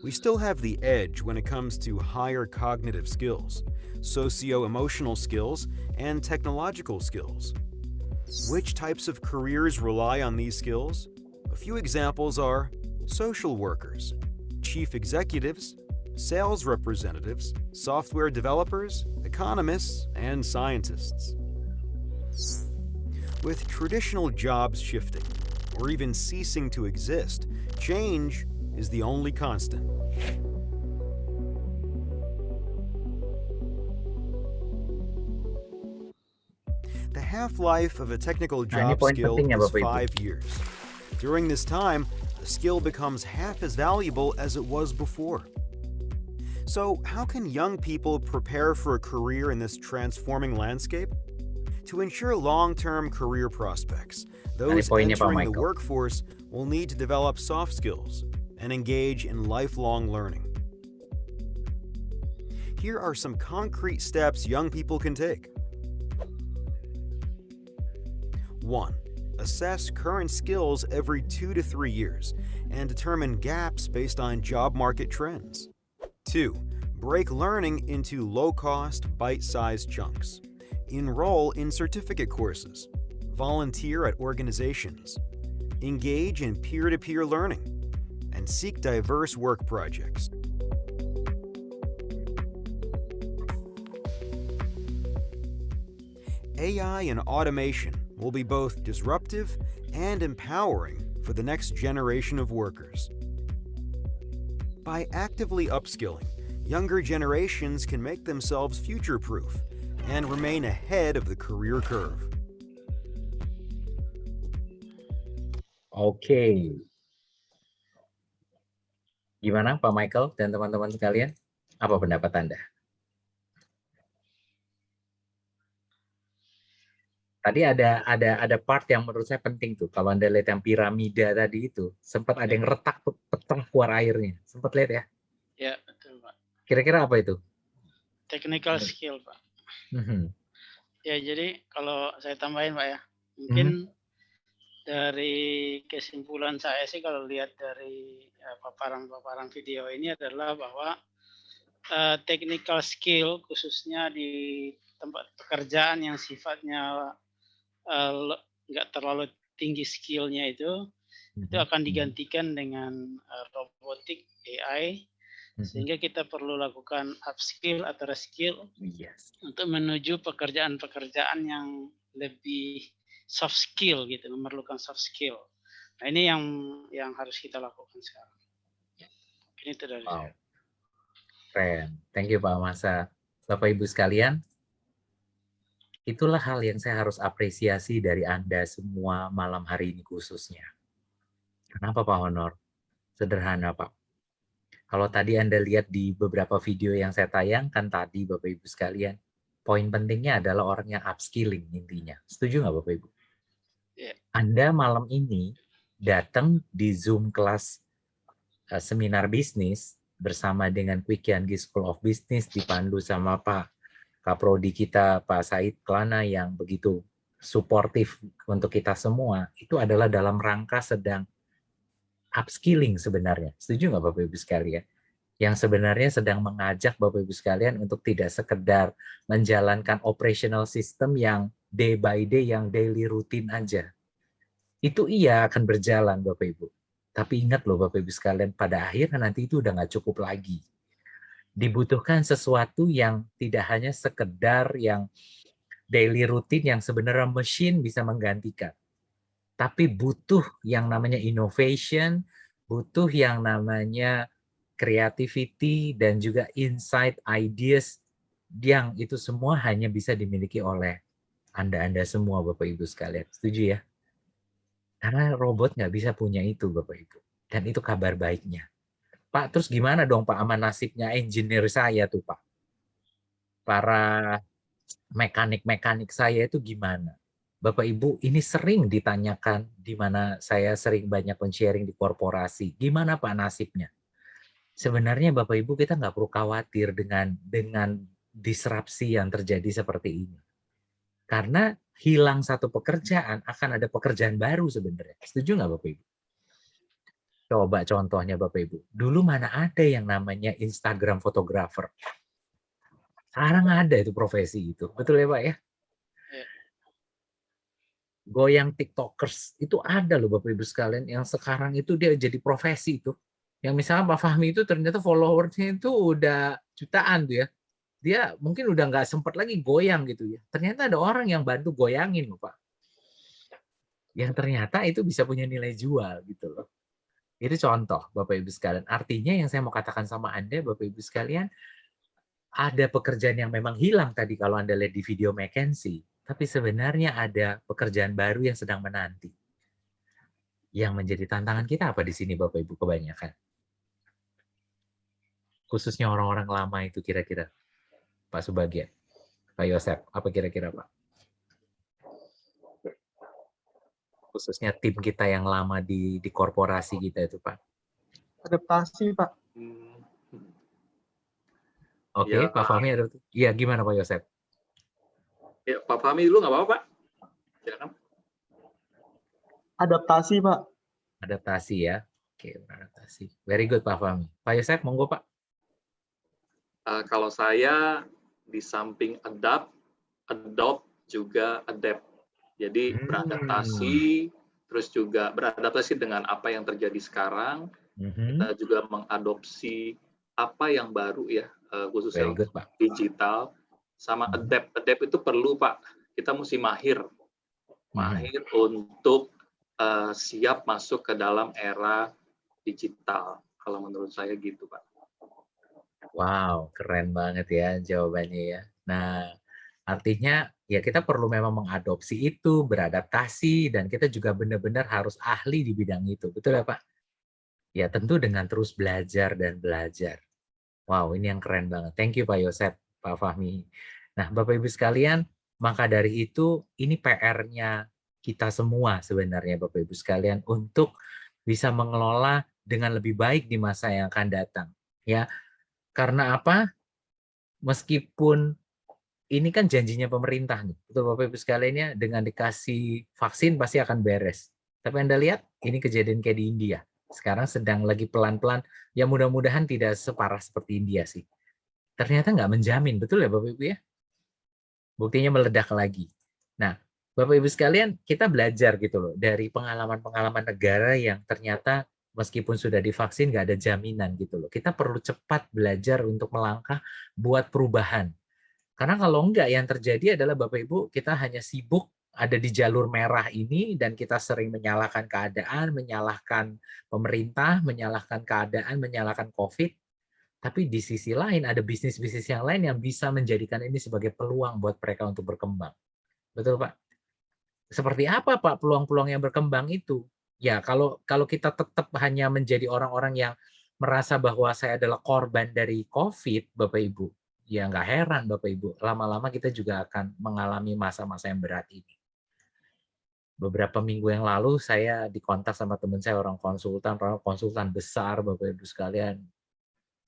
We still have the edge when it comes to higher cognitive skills, socio-emotional skills, and technological skills. Which types of careers rely on these skills? A few examples are social workers, chief executives, sales representatives, software developers, economists, and scientists. With traditional jobs shifting, or even ceasing to exist, change is the only constant. The half-life of a technical Nah, ini job poin skill penting ya is Bapak Ibu. 5 years. During this time, the skill becomes half as valuable as it was before. So, how can young people prepare for a career in this transforming landscape? To ensure long-term career prospects, those poinnya, Pak entering the Michael. workforce will need to develop soft skills and engage in lifelong learning. Here are some concrete steps young people can take. 1. Assess current skills every 2 to 3 years and determine gaps based on job market trends. 2. Break learning into low-cost, bite-sized chunks. Enroll in certificate courses. Volunteer at organizations. Engage in peer-to-peer learning. And seek diverse work projects. AI and automation will be both disruptive and empowering for the next generation of workers. By actively upskilling, younger generations can make themselves future-proof and remain ahead of the career curve. Oke. Gimana Pak Michael dan teman-teman sekalian? Apa pendapat Anda? Tadi ada part yang menurut saya penting tuh. Kalau Anda lihat yang piramida tadi itu, sempat ada yang retak tuh, pecah keluar airnya. Sempat lihat ya? Ya, betul, Pak. Kira-kira apa itu? Technical skill, Pak. Mhm. Ya, jadi kalau saya tambahin, Pak ya, mungkin dari kesimpulan saya sih kalau lihat dari paparan-paparan video ini adalah bahwa technical skill khususnya di tempat pekerjaan yang sifatnya nggak terlalu tinggi skillnya itu akan digantikan dengan robotik AI, sehingga kita perlu lakukan upskill atau reskill untuk menuju pekerjaan-pekerjaan yang lebih soft skill gitu, memerlukan soft skill. Nah ini yang harus kita lakukan sekarang. Ini itu dari saya. Keren. Thank you Pak Masa. Bapak Ibu sekalian, itulah hal yang saya harus apresiasi dari Anda semua malam hari ini khususnya. Kenapa Pak Honor? Sederhana Pak. Kalau tadi Anda lihat di beberapa video yang saya tayangkan tadi Bapak Ibu sekalian, poin pentingnya adalah orang yang upskilling intinya. Setuju nggak Bapak Ibu? Anda malam ini datang di Zoom kelas seminar bisnis bersama dengan Quick Yanggi School of Business dipandu sama Pak Kaprodi kita, Pak Said Klana yang begitu suportif untuk kita semua, itu adalah dalam rangka sedang upskilling sebenarnya. Setuju nggak Bapak Ibu sekalian? Yang sebenarnya sedang mengajak Bapak Ibu sekalian untuk tidak sekedar menjalankan operational system yang day by day, yang daily routine aja. Itu iya akan berjalan Bapak Ibu. Tapi ingat loh Bapak Ibu sekalian, pada akhirnya nanti itu udah nggak cukup lagi. Dibutuhkan sesuatu yang tidak hanya sekedar yang daily routine yang sebenarnya mesin bisa menggantikan. Tapi butuh yang namanya innovation, butuh yang namanya creativity, dan juga insight, ideas, yang itu semua hanya bisa dimiliki oleh Anda semua Bapak Ibu sekalian. Setuju ya? Karena robot nggak bisa punya itu Bapak Ibu. Dan itu kabar baiknya. Pak, terus gimana dong Pak sama nasibnya engineer saya tuh Pak? Para mekanik-mekanik saya itu gimana? Bapak Ibu, ini sering ditanyakan, di mana saya sering banyak men-sharing di korporasi. Gimana Pak nasibnya? Sebenarnya Bapak Ibu kita nggak perlu khawatir dengan disrupsi yang terjadi seperti ini. Karena hilang satu pekerjaan, akan ada pekerjaan baru sebenarnya. Setuju nggak Bapak Ibu? Coba contohnya Bapak Ibu. Dulu mana ada yang namanya Instagram photographer? Sekarang ada itu profesi itu. Betul ya Pak ya? Goyang TikTokers itu ada loh Bapak Ibu sekalian yang sekarang itu dia jadi profesi itu. Yang misalnya Pak Fahmi itu ternyata followersnya itu udah jutaan tuh ya. Dia mungkin udah nggak sempat lagi goyang gitu ya. Ternyata ada orang yang bantu goyangin loh Pak. Yang ternyata itu bisa punya nilai jual gitu loh. Itu contoh Bapak Ibu sekalian. Artinya yang saya mau katakan sama Anda Bapak Ibu sekalian, ada pekerjaan yang memang hilang tadi kalau Anda lihat di video McKinsey. Tapi sebenarnya ada pekerjaan baru yang sedang menanti. Yang menjadi tantangan kita apa di sini Bapak Ibu kebanyakan? Khususnya orang-orang lama itu kira-kira. Pak Subagia, Pak Yosep, apa kira-kira Pak? Khususnya tim kita yang lama di korporasi kita itu Pak. Adaptasi Pak. Oke, Ya, Pak Fahmi ada. Iya, gimana Pak Yosep? ya, Pak Fahmi dulu nggak apa-apa Pak. Silakan. Adaptasi Pak. Adaptasi ya. Oke, adaptasi. Very good Pak Fahmi. Pak Yosep, monggo Pak. Kalau saya di samping adopt juga adapt. Jadi beradaptasi, terus juga beradaptasi dengan apa yang terjadi sekarang. Kita juga mengadopsi apa yang baru ya, khususnya Very good, Pak. Digital. Sama adapt. Adapt itu perlu Pak. Kita mesti mahir untuk siap masuk ke dalam era digital. Kalau menurut saya gitu Pak. Wow, keren banget ya jawabannya ya. Nah, artinya ya kita perlu memang mengadopsi itu, beradaptasi, dan kita juga benar-benar harus ahli di bidang itu. Betul ya Pak? Ya tentu dengan terus belajar dan belajar. Wow, ini yang keren banget. Thank you Pak Yosep, Pak Fahmi. Nah, Bapak Ibu sekalian, maka dari itu ini PR-nya kita semua sebenarnya Bapak Ibu sekalian untuk bisa mengelola dengan lebih baik di masa yang akan datang. Ya, karena apa? Meskipun ini kan janjinya pemerintah nih, betul Bapak Ibu sekalian ya, dengan dikasih vaksin pasti akan beres. Tapi Anda lihat, ini kejadian kayak di India. Sekarang sedang lagi pelan-pelan, ya mudah-mudahan tidak separah seperti India sih. Ternyata nggak menjamin, betul ya Bapak Ibu ya? Buktinya meledak lagi. Nah, Bapak Ibu sekalian, kita belajar gitu loh, dari pengalaman-pengalaman negara yang ternyata meskipun sudah divaksin nggak ada jaminan gitu loh. Kita perlu cepat belajar untuk melangkah buat perubahan. Karena kalau enggak yang terjadi adalah Bapak Ibu kita hanya sibuk ada di jalur merah ini dan kita sering menyalahkan keadaan, menyalahkan pemerintah, menyalahkan keadaan, menyalahkan COVID. Tapi di sisi lain ada bisnis-bisnis yang lain yang bisa menjadikan ini sebagai peluang buat mereka untuk berkembang. Betul Pak? Seperti apa Pak peluang-peluang yang berkembang itu? Ya, kalau kita tetap hanya menjadi orang-orang yang merasa bahwa saya adalah korban dari COVID, Bapak Ibu, ya nggak heran Bapak Ibu, lama-lama kita juga akan mengalami masa-masa yang berat ini. Beberapa minggu yang lalu saya dikontak sama teman saya orang konsultan besar Bapak Ibu sekalian.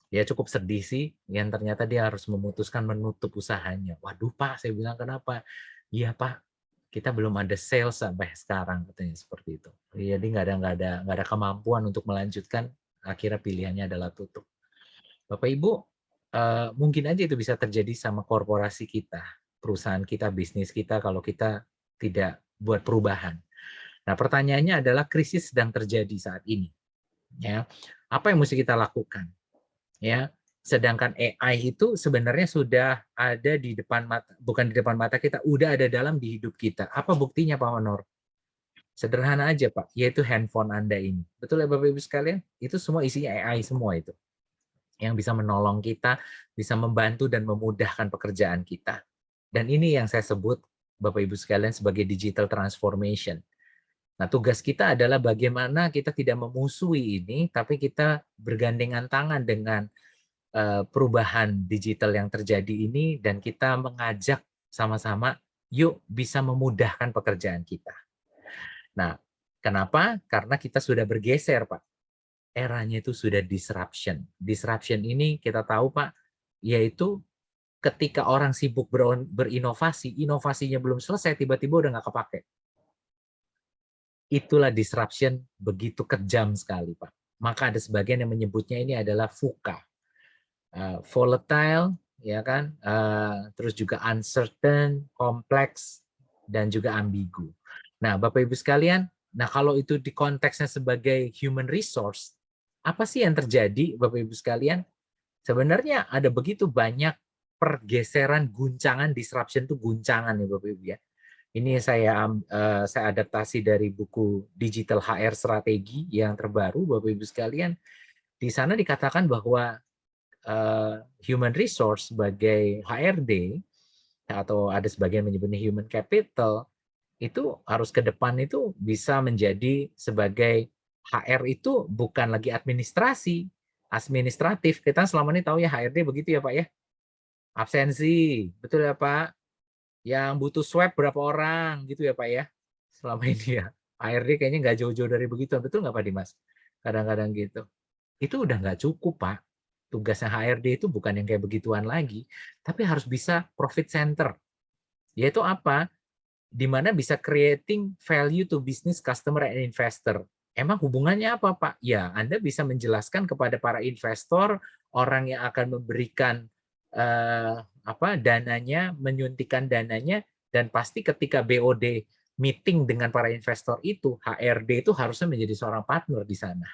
Dia cukup sedih sih, yang ternyata dia harus memutuskan menutup usahanya. Waduh Pak, saya bilang kenapa? Iya Pak, kita belum ada sales sampai sekarang katanya seperti itu. Jadi nggak ada kemampuan untuk melanjutkan. Akhirnya pilihannya adalah tutup. Bapak Ibu, mungkin aja itu bisa terjadi sama korporasi kita, perusahaan kita, bisnis kita kalau kita tidak buat perubahan. Nah, pertanyaannya adalah krisis sedang terjadi saat ini. Ya, apa yang mesti kita lakukan? Ya, sedangkan AI itu sebenarnya sudah ada di depan mata, bukan di depan mata kita, udah ada dalam di hidup kita. Apa buktinya Pak Honor? Sederhana aja Pak, yaitu handphone Anda ini. Betul ya Bapak Ibu sekalian? Itu semua isinya AI semua itu. Yang bisa menolong kita, bisa membantu dan memudahkan pekerjaan kita. Dan ini yang saya sebut Bapak Ibu sekalian sebagai digital transformation. Nah, tugas kita adalah bagaimana kita tidak memusuhi ini, tapi kita bergandengan tangan dengan perubahan digital yang terjadi ini, dan kita mengajak sama-sama, yuk bisa memudahkan pekerjaan kita. Nah, kenapa? Karena kita sudah bergeser, Pak. Eranya itu sudah disruption. Disruption ini kita tahu, Pak, yaitu ketika orang sibuk berinovasi, inovasinya belum selesai, tiba-tiba udah nggak kepake. Itulah disruption begitu kejam sekali, Pak. Maka ada sebagian yang menyebutnya ini adalah VUCA, volatile, ya kan, terus juga uncertain, complex, dan juga ambigu. Nah, Bapak Ibu sekalian, nah kalau itu di konteksnya sebagai human resource, apa sih yang terjadi, Bapak Ibu sekalian? Sebenarnya ada begitu banyak pergeseran, guncangan, disruption itu guncangan ya Bapak Ibu ya. Ini saya adaptasi dari buku Digital HR Strategi yang terbaru, Bapak Ibu sekalian. Di sana dikatakan bahwa human resource sebagai HRD atau ada sebagian menyebutnya human capital itu harus ke depan itu bisa menjadi sebagai HR itu bukan lagi administratif. Kita selama ini tahu ya HRD begitu ya Pak ya. Absensi, betul ya Pak? Yang butuh swab berapa orang gitu ya Pak ya, selama ini ya. HRD kayaknya nggak jauh-jauh dari begitu, betul nggak Pak Dimas? Kadang-kadang gitu. Itu udah nggak cukup Pak. Tugasnya HRD itu bukan yang kayak begituan lagi, tapi harus bisa profit center. Yaitu apa? Di mana bisa creating value to business, customer, and investor. Emang hubungannya apa Pak? Ya, Anda bisa menjelaskan kepada para investor, orang yang akan memberikan dananya, menyuntikkan dananya, dan pasti ketika BOD meeting dengan para investor itu, HRD itu harusnya menjadi seorang partner di sana.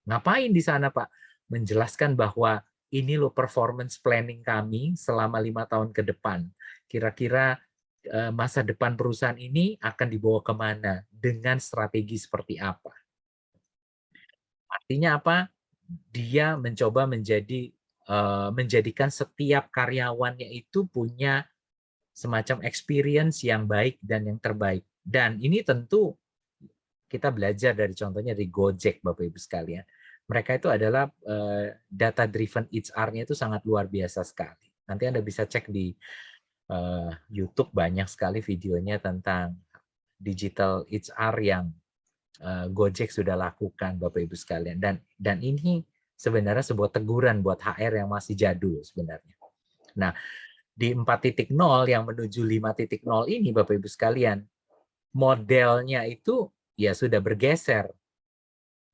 Ngapain di sana Pak? Menjelaskan bahwa ini loh performance planning kami selama 5 tahun ke depan. Kira-kira masa depan perusahaan ini akan dibawa kemana? Dengan strategi seperti apa? Artinya apa? Dia mencoba menjadikan setiap karyawannya itu punya semacam experience yang baik dan yang terbaik. Dan ini tentu kita belajar dari contohnya dari Gojek, Bapak Ibu sekalian. Mereka itu adalah data driven HR-nya itu sangat luar biasa sekali. Nanti Anda bisa cek di YouTube, banyak sekali videonya tentang digital HR yang Gojek sudah lakukan, Bapak Ibu sekalian. Dan ini sebenarnya sebuah teguran buat HR yang masih jadul sebenarnya. Nah, di 4.0 yang menuju 5.0 ini, Bapak Ibu sekalian, modelnya itu ya sudah bergeser.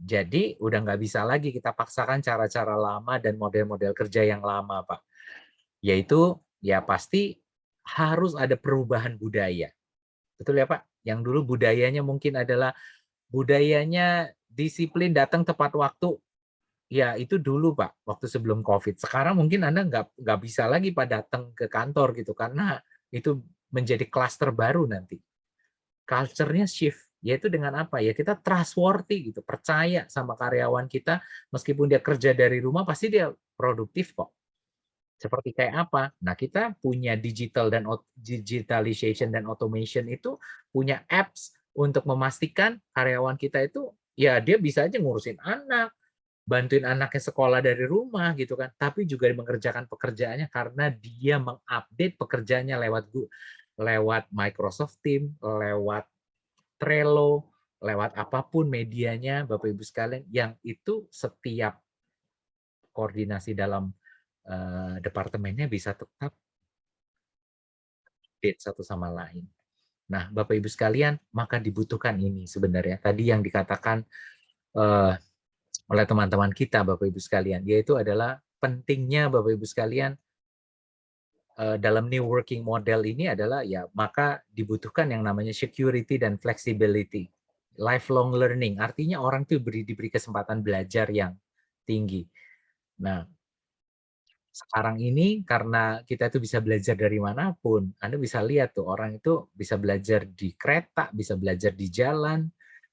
Jadi udah nggak bisa lagi kita paksakan cara-cara lama dan model-model kerja yang lama, Pak. Yaitu ya pasti harus ada perubahan budaya. Betul ya, Pak? Yang dulu budayanya mungkin adalah budayanya disiplin, datang tepat waktu. Ya itu dulu Pak, waktu sebelum COVID. Sekarang mungkin Anda nggak bisa lagi Pak datang ke kantor gitu, karena itu menjadi klaster baru nanti. Culture-nya shift, yaitu dengan apa? Ya kita trustworthy gitu, percaya sama karyawan kita, meskipun dia kerja dari rumah, pasti dia produktif kok. Seperti kayak apa? Nah kita punya digitalization dan automation itu punya apps untuk memastikan karyawan kita itu, ya dia bisa aja ngurusin anak, bantuin anaknya sekolah dari rumah gitu kan, tapi juga mengerjakan pekerjaannya karena dia mengupdate pekerjaannya lewat Microsoft Teams, lewat Trello, lewat apapun medianya, Bapak Ibu sekalian, yang itu setiap koordinasi dalam departemennya bisa tetap update satu sama lain. Nah, Bapak Ibu sekalian, maka dibutuhkan ini sebenarnya. Tadi yang dikatakan oleh teman-teman kita, Bapak Ibu sekalian, yaitu adalah pentingnya Bapak Ibu sekalian dalam new working model ini adalah ya maka dibutuhkan yang namanya security dan flexibility, lifelong learning. Artinya orang itu diberi kesempatan belajar yang tinggi. Nah, sekarang ini karena kita itu bisa belajar dari manapun, Anda bisa lihat tuh orang itu bisa belajar di kereta, bisa belajar di jalan,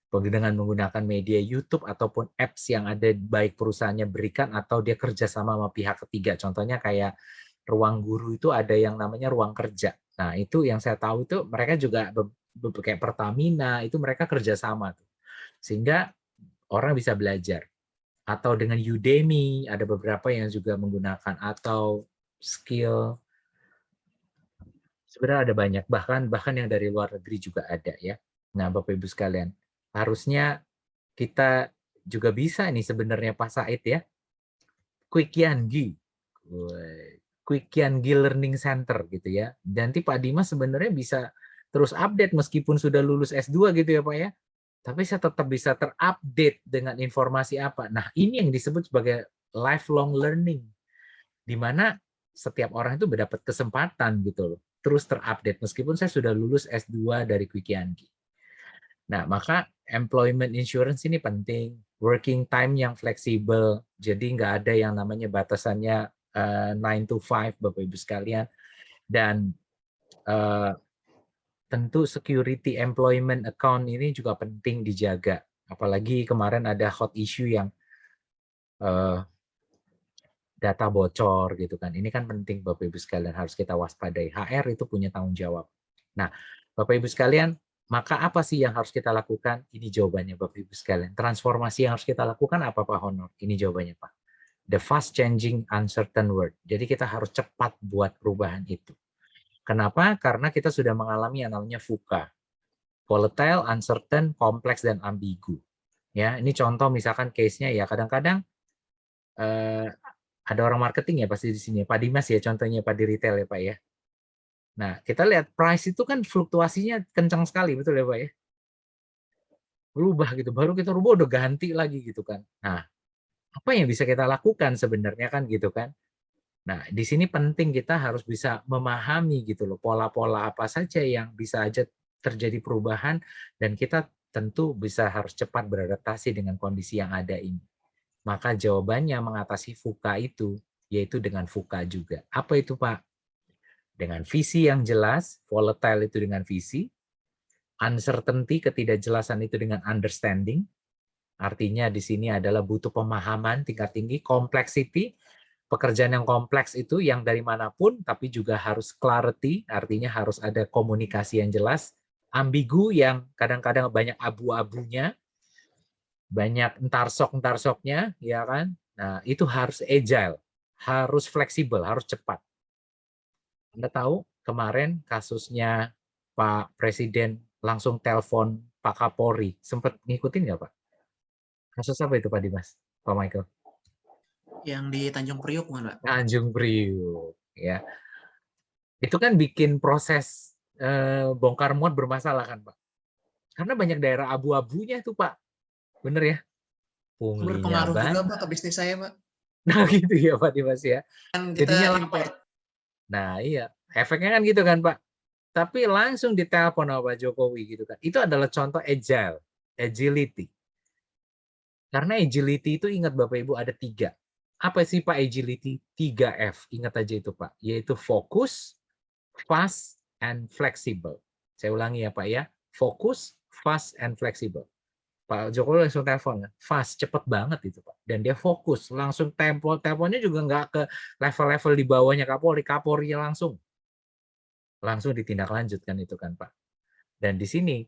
dengan menggunakan media YouTube ataupun apps yang ada baik perusahaannya berikan atau dia kerjasama sama pihak ketiga. Contohnya kayak Ruang Guru itu ada yang namanya Ruang Kerja. Nah itu yang saya tahu itu mereka juga kayak Pertamina itu mereka kerjasama tuh. Sehingga orang bisa belajar. Atau dengan Udemy ada beberapa yang juga menggunakan atau skill. Sebenarnya ada banyak bahkan yang dari luar negeri juga ada ya. Nah Bapak Ibu sekalian, harusnya kita juga bisa nih sebenarnya Pak Said ya. Quick Yangi. Quick Kian Learning Center gitu ya. Nanti Pak Dimas sebenarnya bisa terus update meskipun sudah lulus S2 gitu ya Pak ya. Tapi saya tetap bisa terupdate dengan informasi apa. Nah, ini yang disebut sebagai lifelong learning. Di mana setiap orang itu mendapat kesempatan gitu loh. Terus terupdate meskipun saya sudah lulus S2 dari Quick Kian. Nah, maka employment insurance ini penting. Working time yang fleksibel. Jadi nggak ada yang namanya batasannya 9 to 5 Bapak Ibu sekalian. Dan tentu security employment account ini juga penting dijaga. Apalagi kemarin ada hot issue yang data bocor gitu kan. Ini kan penting Bapak Ibu sekalian, harus kita waspadai. HR itu punya tanggung jawab. Nah, Bapak Ibu sekalian, maka apa sih yang harus kita lakukan? Ini jawabannya Bapak Ibu sekalian. Transformasi yang harus kita lakukan apa Pak Honor? Ini jawabannya Pak. The fast changing uncertain world. Jadi kita harus cepat buat perubahan itu. Kenapa? Karena kita sudah mengalami yang namanya VUCA. Volatile, uncertain, kompleks, dan ambigu. Ya, ini contoh misalkan case-nya ya, kadang-kadang ada orang marketing ya pasti di sini. Pak Dimas ya contohnya Pak di retail ya Pak ya. Nah, kita lihat price itu kan fluktuasinya kencang sekali, betul ya Pak ya? Berubah gitu, baru kita rubah udah ganti lagi gitu kan. Nah, apa yang bisa kita lakukan sebenarnya kan gitu kan? Nah, di sini penting kita harus bisa memahami gitu loh, pola-pola apa saja yang bisa aja terjadi perubahan, dan kita tentu bisa harus cepat beradaptasi dengan kondisi yang ada ini. Maka jawabannya mengatasi VUCA itu, yaitu dengan VUCA juga. Apa itu Pak? Dengan visi yang jelas, volatile itu dengan visi, uncertainty, ketidakjelasan itu dengan understanding, artinya di sini adalah butuh pemahaman tingkat tinggi, complexity, pekerjaan yang kompleks itu yang dari manapun, tapi juga harus clarity, artinya harus ada komunikasi yang jelas. Ambigu yang kadang-kadang banyak abu-abunya, banyak entar-sok-entar-soknya, ya kan? Nah, itu harus agile, harus fleksibel, harus cepat. Anda tahu kemarin kasusnya Pak Presiden langsung telepon Pak Kapolri, sempat ngikutin nggak Pak? Kasus apa itu Pak Dimas, Pak Michael? Yang di Tanjung Priuk, Pak. Tanjung Priuk, ya. Itu kan bikin proses bongkar muat bermasalah kan, Pak? Karena banyak daerah abu-abunya tuh, Pak. Bener ya? Punglinya Berpengaruh juga, banyak. Pak, ke bisnis saya, Pak. Nah, gitu ya, Pak Dimas ya. Kan kita Jadinya lama. import. Nah, iya. Efeknya kan gitu kan, Pak. Tapi langsung ditelepon sama Pak Jokowi gitu kan. Itu adalah contoh agile, agility. Karena agility itu ingat Bapak Ibu ada 3. Apa sih Pak agility? 3F. Ingat aja itu Pak. Yaitu fokus, fast, and flexible. Saya ulangi ya Pak ya. Fokus, fast, and flexible. Pak Jokowi langsung telepon. Fast, cepet banget itu Pak. Dan dia fokus. Langsung teleponnya juga nggak ke level-level di bawahnya Kapolri. Kapolrinya langsung ditindaklanjutkan itu kan Pak. Dan di sini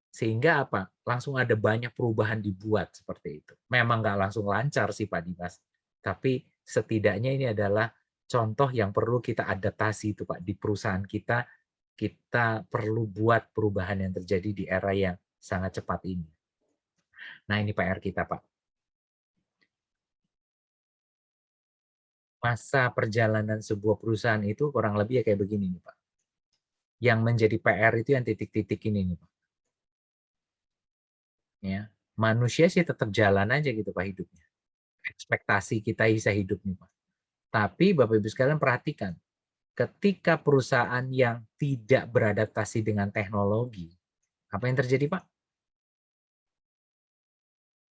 sehingga apa? Langsung ada banyak perubahan dibuat seperti itu. Memang nggak langsung lancar sih Pak Dimas, tapi setidaknya ini adalah contoh yang perlu kita adaptasi itu Pak di perusahaan kita. Kita perlu buat perubahan yang terjadi di era yang sangat cepat ini. Nah ini PR kita Pak. Masa perjalanan sebuah perusahaan itu kurang lebih kayak begini nih Pak. Yang menjadi PR itu yang titik-titik ini nih Pak. Ya, manusia sih tetap jalan aja gitu Pak hidupnya. Ekspektasi kita bisa hidup nih Pak. Tapi Bapak Ibu sekalian perhatikan, ketika perusahaan yang tidak beradaptasi dengan teknologi, apa yang terjadi Pak?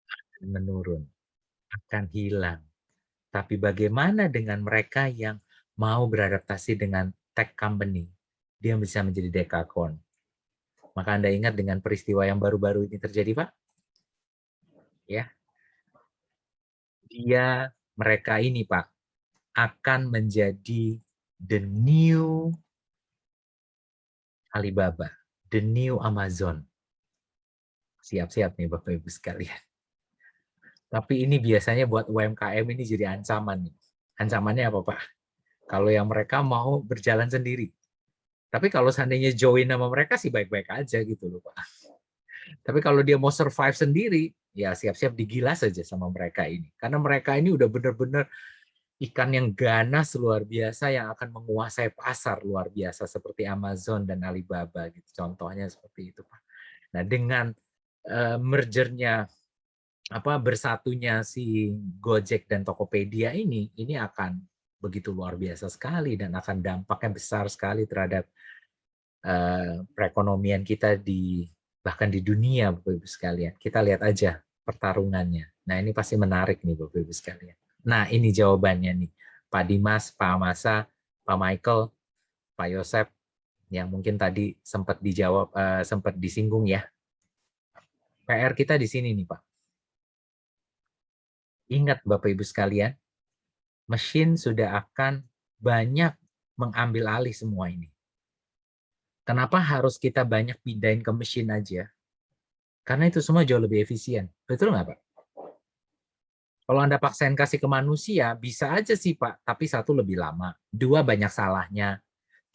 Akan menurun, akan hilang. Tapi bagaimana dengan mereka yang mau beradaptasi dengan tech company? Dia bisa menjadi dekakorn. Maka Anda ingat dengan peristiwa yang baru-baru ini terjadi Pak? Ya, mereka ini Pak akan menjadi the new Alibaba, the new Amazon. Siap-siap nih Bapak Ibu sekalian. Tapi ini biasanya buat UMKM ini jadi ancaman nih. Ancamannya apa Pak? Kalau yang mereka mau berjalan sendiri. Tapi kalau seandainya join sama mereka sih baik-baik aja gitu loh Pak. Tapi kalau dia mau survive sendiri, ya siap-siap digilas saja sama mereka ini. Karena mereka ini udah benar-benar ikan yang ganas luar biasa yang akan menguasai pasar luar biasa seperti Amazon dan Alibaba gitu. Contohnya seperti itu, Pak. Nah, dengan mergernya bersatunya si Gojek dan Tokopedia ini akan begitu luar biasa sekali dan akan dampaknya besar sekali terhadap perekonomian kita bahkan di dunia, Bapak Ibu sekalian. Kita lihat aja pertarungannya. Nah, ini pasti menarik nih, Bapak Ibu sekalian. Nah, ini jawabannya nih, Pak Dimas, Pak Amasa, Pak Michael, Pak Yosep, yang mungkin tadi sempat dijawab, sempat disinggung ya. PR kita di sini nih, Pak. Ingat Bapak Ibu sekalian, mesin sudah akan banyak mengambil alih semua ini. Kenapa harus kita banyak pindahin ke mesin aja? Karena itu semua jauh lebih efisien. Betul nggak, Pak? Kalau Anda paksain kasih ke manusia, bisa aja sih, Pak. Tapi satu, lebih lama. Dua, banyak salahnya.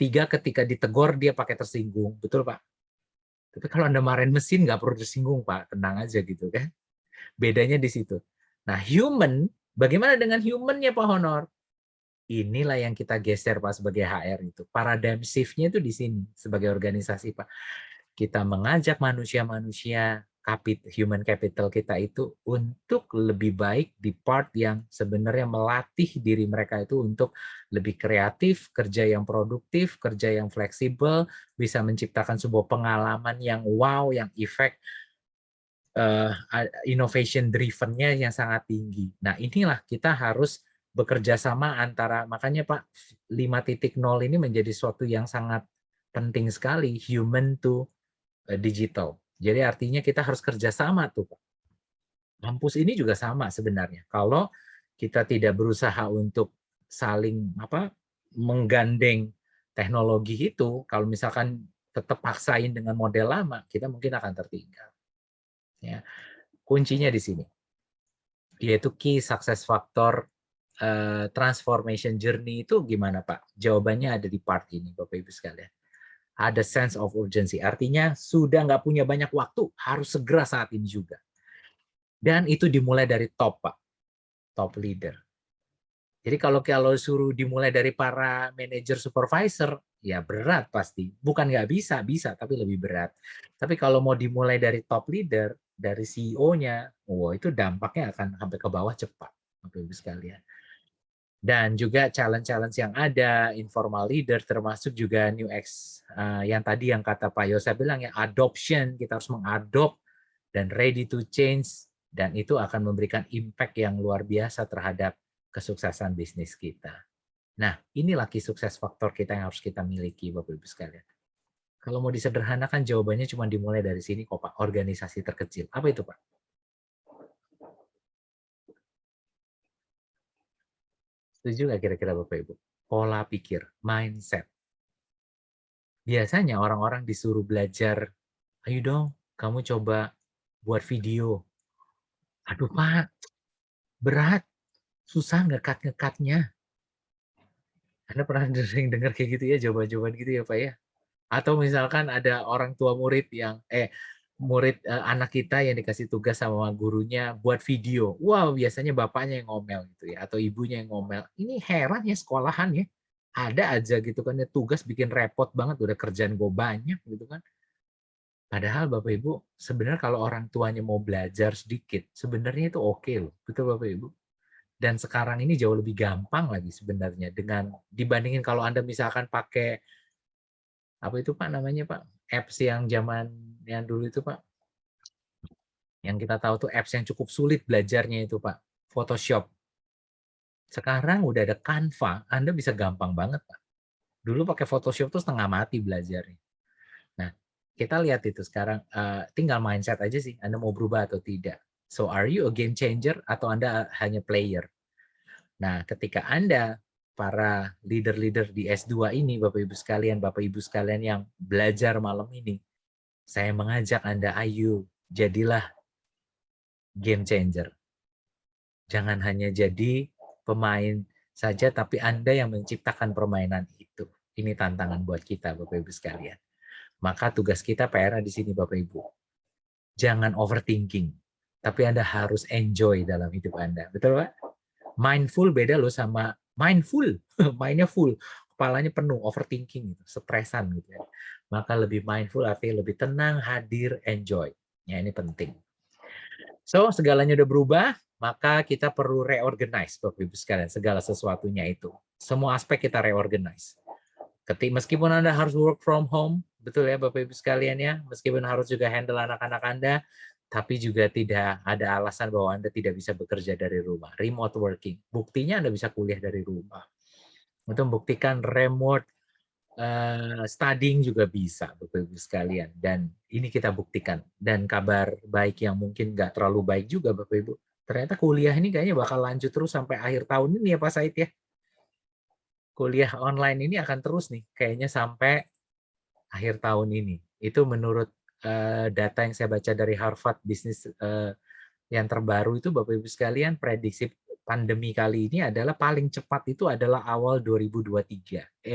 Tiga, ketika ditegur, dia pakai tersinggung. Betul, Pak? Tapi kalau Anda marahin mesin, nggak perlu tersinggung, Pak. Tenang aja gitu kan. Bedanya di situ. Nah, human, bagaimana dengan human-nya, Pak Honor? Inilah yang kita geser, Pak, sebagai HR itu. Paradigm shift-nya itu di sini, sebagai organisasi, Pak. Kita mengajak manusia-manusia, human capital kita itu untuk lebih baik di part yang sebenarnya melatih diri mereka itu untuk lebih kreatif, kerja yang produktif, kerja yang fleksibel, bisa menciptakan sebuah pengalaman yang wow, yang efek, innovation driven-nya yang sangat tinggi. Nah, inilah kita harus bekerja sama antara, makanya Pak, 5.0 ini menjadi suatu yang sangat penting sekali, human to digital. Jadi artinya kita harus kerjasama tuh, Pak. Kampus ini juga sama sebenarnya. Kalau kita tidak berusaha untuk saling menggandeng teknologi itu, kalau misalkan tetap paksain dengan model lama, kita mungkin akan tertinggal. Ya, kuncinya di sini, yaitu key success factor transformation journey itu gimana, Pak? Jawabannya ada di part ini, Bapak Ibu sekalian. Ada sense of urgency, artinya sudah nggak punya banyak waktu, harus segera saat ini juga. Dan itu dimulai dari top, Pak, top leader. Jadi kalau suruh dimulai dari para manajer supervisor, ya berat pasti. Bukan nggak bisa, tapi lebih berat. Tapi kalau mau dimulai dari top leader, dari CEO-nya, itu dampaknya akan sampai ke bawah cepat, Bapak Ibu sekalian. Dan juga challenge-challenge yang ada, informal leader, termasuk juga new X, yang tadi yang kata Pak Yosef bilang ya, adoption, kita harus mengadop dan ready to change, dan itu akan memberikan impact yang luar biasa terhadap kesuksesan bisnis kita. Nah, inilah key sukses faktor kita yang harus kita miliki, Bapak Ibu sekalian. Kalau mau disederhanakan, jawabannya cuma dimulai dari sini kok, Pak, organisasi terkecil. Apa itu, Pak? Setuju nggak kira-kira Bapak Ibu? Pola pikir, mindset. Biasanya orang-orang disuruh belajar, ayo dong, kamu coba buat video. Aduh Pak, berat, susah ngekat-ngekatnya. Anda pernah sering dengar kayak gitu ya, jawaban-jawaban gitu ya Pak ya? Atau misalkan ada orang tua murid yang, anak kita yang dikasih tugas sama gurunya buat video. Wow, biasanya bapaknya yang ngomel gitu ya, atau ibunya yang ngomel. Ini heran ya sekolahan ya. Ada aja gitu kan ya, tugas bikin repot banget, udah kerjaan gue banyak gitu kan. Padahal Bapak Ibu, sebenarnya kalau orang tuanya mau belajar sedikit, sebenarnya itu oke loh. Betul Bapak Ibu? Dan sekarang ini jauh lebih gampang lagi sebenarnya dengan dibandingin kalau Anda misalkan pakai apa itu Pak namanya Pak? Apps yang zaman yang dulu itu Pak. Yang kita tahu tuh apps yang cukup sulit belajarnya itu Pak. Photoshop. Sekarang udah ada Canva, Anda bisa gampang banget Pak. Dulu pakai Photoshop tuh setengah mati belajarnya. Nah, kita lihat itu sekarang tinggal mindset aja sih, Anda mau berubah atau tidak. So, are you a game changer atau Anda hanya player? Nah, ketika Anda para leader-leader di S2 ini, Bapak Ibu sekalian yang belajar malam ini, saya mengajak Anda, ayo jadilah game changer. Jangan hanya jadi pemain saja, tapi Anda yang menciptakan permainan itu. Ini tantangan buat kita, Bapak Ibu sekalian. Maka tugas kita PR di sini, Bapak Ibu. Jangan overthinking, tapi Anda harus enjoy dalam hidup Anda. Betul, Pak? Mindful beda loh sama mindful. Mindnya full, kepalanya penuh, overthinking, gitu, stresan gitu ya. Maka lebih mindful artinya lebih tenang, hadir, enjoy. Ya, ini penting. So, segalanya udah berubah, maka kita perlu reorganize, Bapak Ibu sekalian, segala sesuatunya itu. Semua aspek kita reorganize. Meskipun Anda harus work from home, betul ya Bapak Ibu sekalian ya, meskipun harus juga handle anak-anak Anda, tapi juga tidak ada alasan bahwa Anda tidak bisa bekerja dari rumah. Remote working. Buktinya Anda bisa kuliah dari rumah. Untuk membuktikan remote studying juga bisa, Bapak Ibu sekalian. Dan ini kita buktikan. Dan kabar baik yang mungkin nggak terlalu baik juga, Bapak Ibu. Ternyata kuliah ini kayaknya bakal lanjut terus sampai akhir tahun ini ya Pak Said ya. Kuliah online ini akan terus nih, kayaknya sampai akhir tahun ini. Itu menurut data yang saya baca dari Harvard Business yang terbaru itu, Bapak Ibu sekalian, prediksi pandemi kali ini adalah paling cepat itu adalah awal 2022.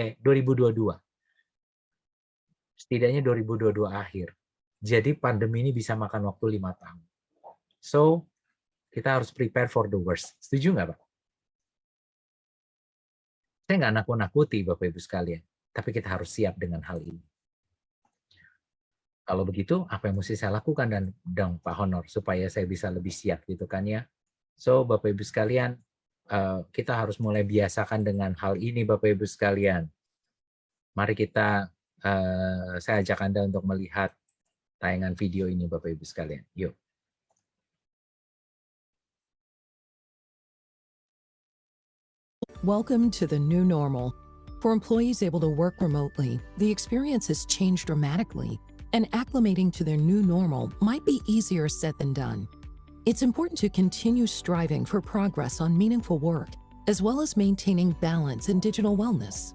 Setidaknya 2022 akhir. Jadi pandemi ini bisa makan waktu 5 tahun. So, kita harus prepare for the worst. Setuju nggak, Pak? Saya nggak nakut-nakuti, Bapak Ibu sekalian. Tapi kita harus siap dengan hal ini. Kalau begitu, apa yang mesti saya lakukan dan Pak Honor supaya saya bisa lebih siap gitu kan ya. So, Bapak Ibu sekalian, kita harus mulai biasakan dengan hal ini, Bapak Ibu sekalian. Mari kita, saya ajak Anda untuk melihat tayangan video ini, Bapak Ibu sekalian. Yuk. Welcome to the new normal. For employees able to work remotely, the experience has changed dramatically, and acclimating to their new normal might be easier said than done. It's important to continue striving for progress on meaningful work, as well as maintaining balance in digital wellness.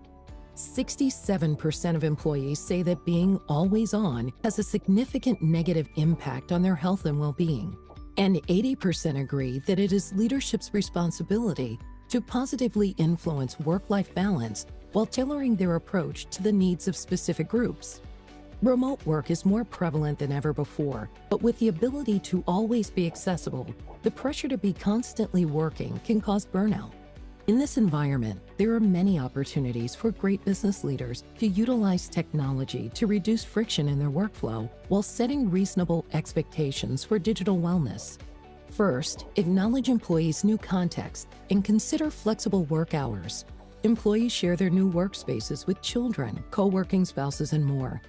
67% of employees say that being always on has a significant negative impact on their health and well-being, and 80% agree that it is leadership's responsibility to positively influence work-life balance while tailoring their approach to the needs of specific groups. Remote work is more prevalent than ever before, but with the ability to always be accessible, the pressure to be constantly working can cause burnout. In this environment, there are many opportunities for great business leaders to utilize technology to reduce friction in their workflow while setting reasonable expectations for digital wellness. First, acknowledge employees' new context and consider flexible work hours. Employees share their new workspaces with children, co-working spouses, and more.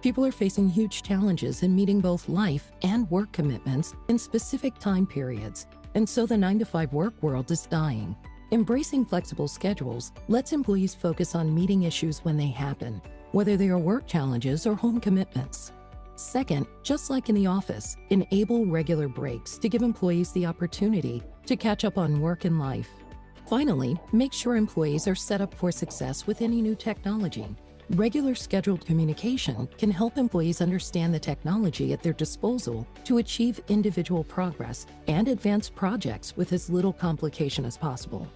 People are facing huge challenges in meeting both life and work commitments in specific time periods, and so the 9-to-5 work world is dying. Embracing flexible schedules lets employees focus on meeting issues when they happen, whether they are work challenges or home commitments. Second, just like in the office, enable regular breaks to give employees the opportunity to catch up on work and life. Finally, make sure employees are set up for success with any new technology. Regular scheduled communication can help employees understand the technology at their disposal to achieve individual progress and advance projects with as little complication as possible.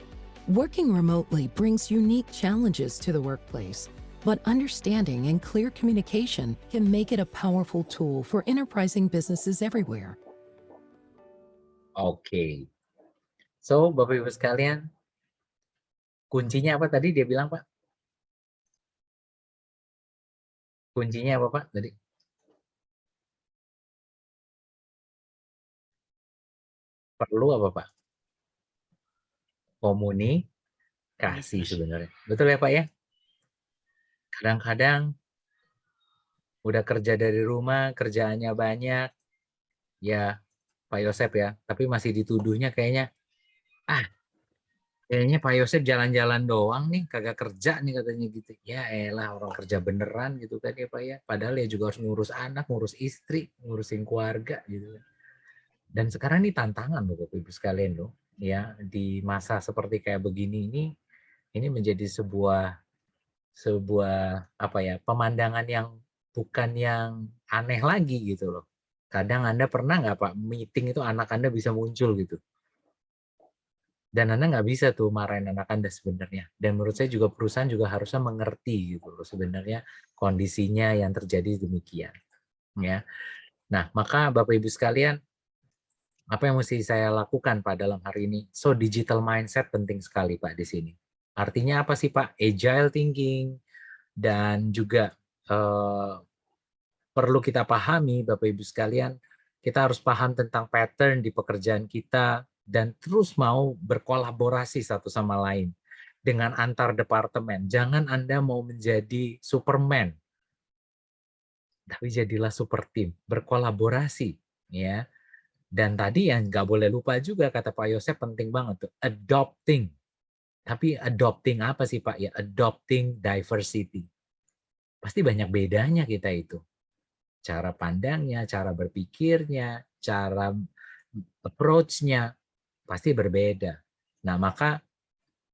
Working remotely brings unique challenges to the workplace, but understanding and clear communication can make it a powerful tool for enterprising businesses everywhere. Oke. So, Bapak Ibu sekalian, kuncinya apa tadi dia bilang, Pak? Kuncinya apa, Pak, tadi? Perlu apa, Pak? Komunikasi sebenarnya. Betul ya, Pak ya? Kadang-kadang udah kerja dari rumah, kerjaannya banyak, ya Pak Yosep ya, tapi masih dituduhnya kayaknya, kayaknya Pak Yosep jalan-jalan doang nih, kagak kerja nih katanya gitu. Ya elah, orang kerja beneran gitu kan ya Pak ya. Padahal ya juga harus ngurus anak, ngurus istri, ngurusin keluarga gitu. Dan sekarang ini tantangan loh Bapak Ibu sekalian loh. Ya, di masa seperti kayak begini ini menjadi sebuah apa ya, pemandangan yang bukan yang aneh lagi gitu loh. Kadang Anda pernah nggak Pak, meeting itu anak Anda bisa muncul gitu. Dan Anda nggak bisa tuh marahin anak Anda sebenarnya. Dan menurut saya juga perusahaan juga harusnya mengerti gitu loh sebenarnya kondisinya yang terjadi demikian. Ya. Nah, maka Bapak Ibu sekalian, Apa yang mesti saya lakukan Pak dalam hari ini? So digital mindset penting sekali Pak di sini. Artinya apa sih Pak? Agile thinking dan juga perlu kita pahami Bapak Ibu sekalian, kita harus paham tentang pattern di pekerjaan kita dan terus mau berkolaborasi satu sama lain dengan antar departemen. Jangan Anda mau menjadi Superman, tapi jadilah super team, berkolaborasi ya. Dan tadi yang nggak boleh lupa juga kata Pak Yosef penting banget tuh, adopting. Tapi adopting apa sih Pak? Ya adopting diversity. Pasti banyak bedanya kita itu. Cara pandangnya, cara berpikirnya, cara approach-nya pasti berbeda. Nah, maka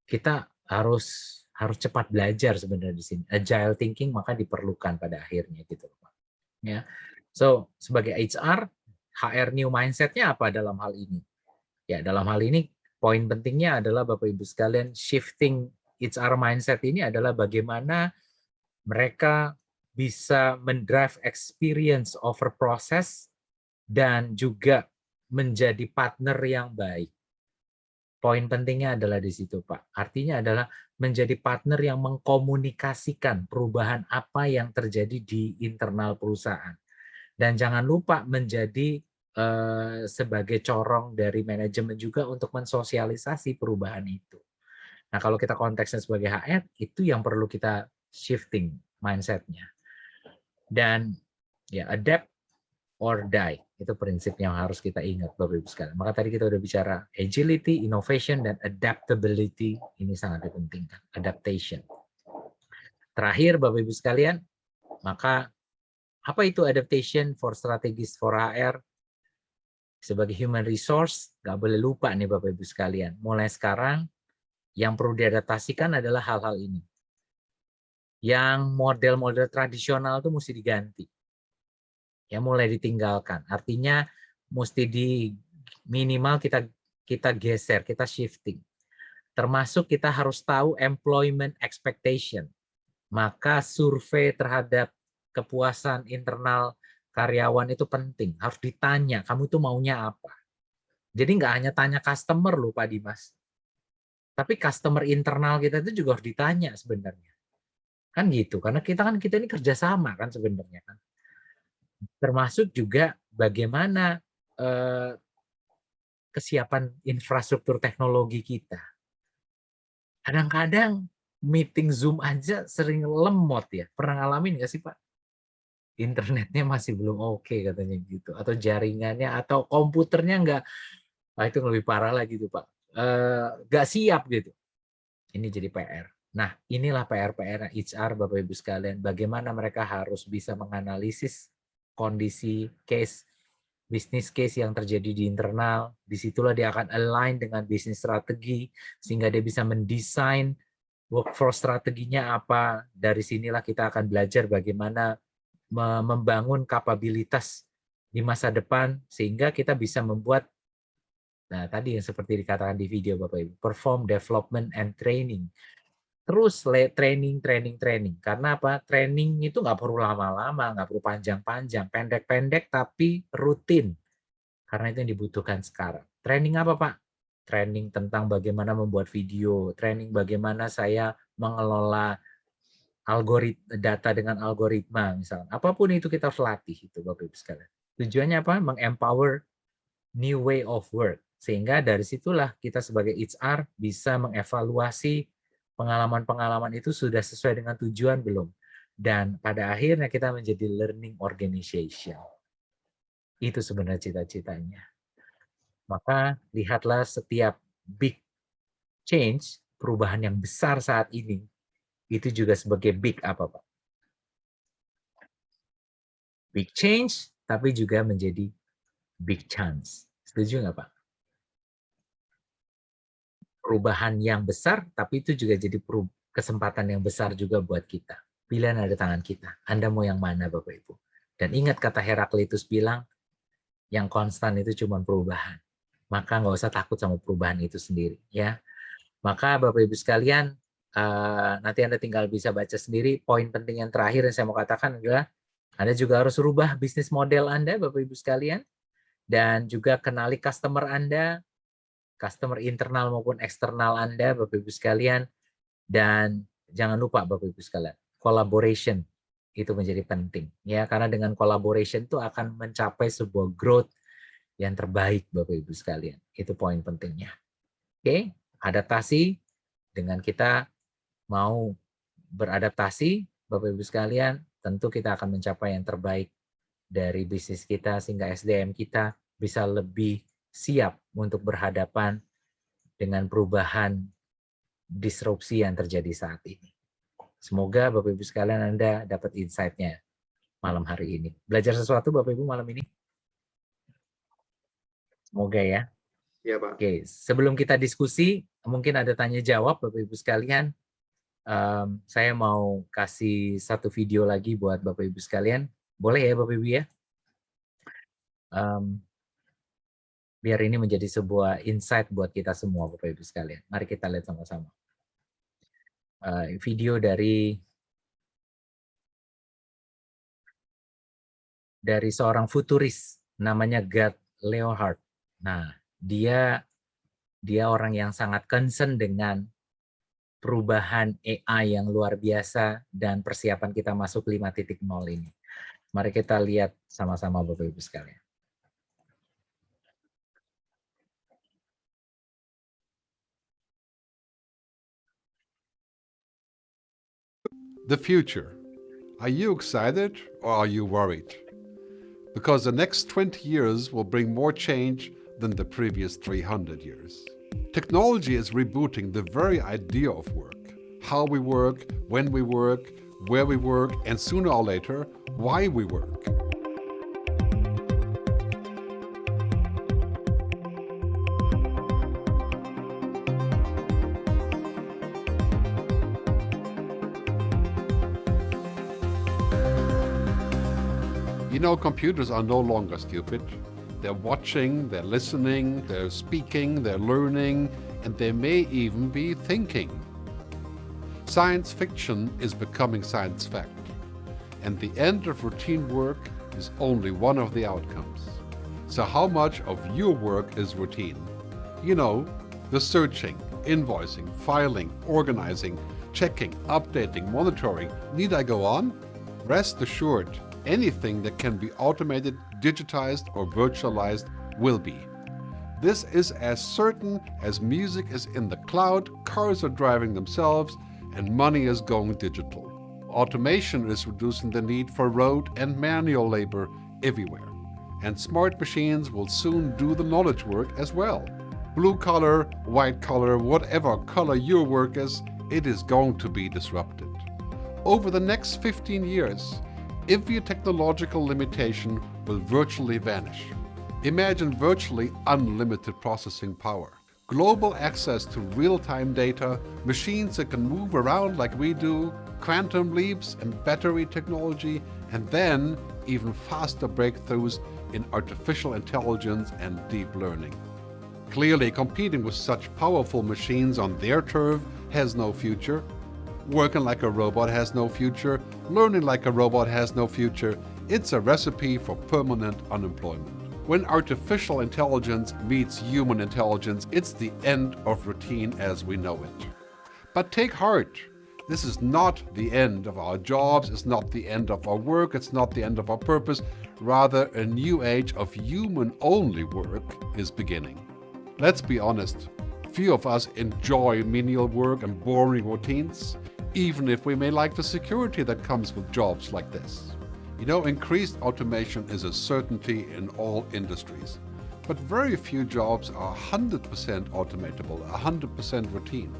kita harus cepat belajar sebenarnya di sini. Agile thinking maka diperlukan pada akhirnya gitu, Pak. Ya. So, sebagai HR new mindset-nya apa dalam hal ini? Ya, dalam hal ini poin pentingnya adalah Bapak Ibu sekalian, shifting HR mindset ini adalah bagaimana mereka bisa mendrive experience over proses dan juga menjadi partner yang baik. Poin pentingnya adalah di situ, Pak. Artinya adalah menjadi partner yang mengkomunikasikan perubahan apa yang terjadi di internal perusahaan. Dan jangan lupa menjadi sebagai corong dari manajemen juga untuk mensosialisasi perubahan itu. Nah, kalau kita konteksnya sebagai HR, itu yang perlu kita shifting mindset-nya. Dan ya adapt or die, itu prinsip yang harus kita ingat Bapak Ibu sekalian. Maka tadi kita udah bicara agility, innovation, dan adaptability, ini sangat dipentingkan, adaptation. Terakhir Bapak Ibu sekalian, maka apa itu adaptation for strategies for HR? Sebagai human resource, nggak boleh lupa nih Bapak Ibu sekalian. Mulai sekarang, yang perlu diadaptasikan adalah hal-hal ini. Yang model-model tradisional itu mesti diganti. Ya, mulai ditinggalkan. Artinya, mesti minimal kita geser, kita shifting. Termasuk kita harus tahu employment expectation. Maka survei terhadap kepuasan internal karyawan itu penting, harus ditanya, kamu itu maunya apa? Jadi nggak hanya tanya customer loh Pak Dimas, tapi customer internal kita itu juga harus ditanya sebenarnya. Kan gitu, karena kita ini kerjasama kan sebenarnya kan. Termasuk juga bagaimana kesiapan infrastruktur teknologi kita. Kadang-kadang meeting Zoom aja sering lemot ya. Pernah ngalamin nggak sih Pak? Internetnya masih belum oke katanya gitu, atau jaringannya atau komputernya nggak, itu lebih parah lagi tuh Pak, nggak siap gitu. Ini jadi PR. Nah, inilah PR HR Bapak Ibu sekalian, bagaimana mereka harus bisa menganalisis kondisi case, bisnis case yang terjadi di internal. Disitulah dia akan align dengan bisnis strategi, sehingga dia bisa mendesain workforce strateginya apa. Dari sinilah kita akan belajar bagaimana membangun kapabilitas di masa depan sehingga kita bisa membuat, nah tadi yang seperti dikatakan di video Bapak Ibu, perform, development, and training. Terus training. Karena apa? Training itu nggak perlu lama-lama, nggak perlu panjang-panjang, pendek-pendek tapi rutin. Karena itu yang dibutuhkan sekarang. Training apa Pak? Training tentang bagaimana membuat video, training bagaimana saya mengelola data dengan algoritma misalnya. Apapun itu kita harus latih itu Bapak Ibu sekalian. Tujuannya apa? Mengempower new way of work. Sehingga dari situlah kita sebagai HR bisa mengevaluasi pengalaman-pengalaman itu sudah sesuai dengan tujuan belum. Dan pada akhirnya kita menjadi learning organization. Itu sebenarnya cita-citanya. Maka lihatlah setiap big change, perubahan yang besar saat ini, itu juga sebagai big apa Pak? Big change, tapi juga menjadi big chance. Setuju nggak Pak? Perubahan yang besar, tapi itu juga jadi kesempatan yang besar juga buat kita. Pilihan ada di tangan kita. Anda mau yang mana Bapak Ibu? Dan ingat kata Heraklitus bilang, yang konstan itu cuma perubahan. Maka nggak usah takut sama perubahan itu sendiri. Ya. Maka Bapak Ibu sekalian, nanti Anda tinggal bisa baca sendiri. Poin penting yang terakhir yang saya mau katakan adalah Anda juga harus rubah bisnis model Anda, Bapak Ibu sekalian. Dan juga kenali customer Anda, customer internal maupun eksternal Anda, Bapak Ibu sekalian. Dan jangan lupa Bapak Ibu sekalian, collaboration itu menjadi penting ya, karena dengan collaboration itu akan mencapai sebuah growth yang terbaik Bapak Ibu sekalian. Itu poin pentingnya. Oke, adaptasi, dengan kita mau beradaptasi Bapak Ibu sekalian, tentu kita akan mencapai yang terbaik dari bisnis kita sehingga SDM kita bisa lebih siap untuk berhadapan dengan perubahan disrupsi yang terjadi saat ini. Semoga Bapak Ibu sekalian Anda dapat insight-nya malam hari ini. Belajar sesuatu Bapak Ibu malam ini? Semoga ya. Iya, Pak. Oke, sebelum kita diskusi, mungkin ada tanya jawab Bapak Ibu sekalian. Saya mau kasih satu video lagi buat Bapak Ibu sekalian. Boleh ya Bapak Ibu ya? Biar ini menjadi sebuah insight buat kita semua Bapak Ibu sekalian. Mari kita lihat sama-sama. Video dari seorang futuris namanya Gad Leonhardt. Nah, dia orang yang sangat concern dengan perubahan AI yang luar biasa dan persiapan kita masuk 5.0 ini. Mari kita lihat sama-sama Bapak Ibu sekalian. The future. Are you excited or are you worried? Because the next 20 years will bring more change than the previous 300 years. Technology is rebooting the very idea of work. How we work, when we work, where we work, and sooner or later, why we work. You know, computers are no longer stupid. They're watching, they're listening, they're speaking, they're learning, and they may even be thinking. Science fiction is becoming science fact, and the end of routine work is only one of the outcomes. So how much of your work is routine? You know, the searching, invoicing, filing, organizing, checking, updating, monitoring. Need I go on? Rest assured, anything that can be automated, digitized, or virtualized will be. This is as certain as music is in the cloud, cars are driving themselves, and money is going digital. Automation is reducing the need for road and manual labor everywhere. And smart machines will soon do the knowledge work as well. Blue collar, white collar, whatever color your work is, it is going to be disrupted. Over the next 15 years, every technological limitation will virtually vanish. Imagine virtually unlimited processing power, global access to real-time data, machines that can move around like we do, quantum leaps and battery technology, and then even faster breakthroughs in artificial intelligence and deep learning. Clearly, competing with such powerful machines on their turf has no future. Working like a robot has no future. Learning like a robot has no future. It's a recipe for permanent unemployment. When artificial intelligence meets human intelligence, it's the end of routine as we know it. But take heart. This is not the end of our jobs. It's not the end of our work. It's not the end of our purpose. Rather, a new age of human-only work is beginning. Let's be honest. Few of us enjoy menial work and boring routines, even if we may like the security that comes with jobs like this. You know, increased automation is a certainty in all industries, but very few jobs are 100% automatable, 100% routine.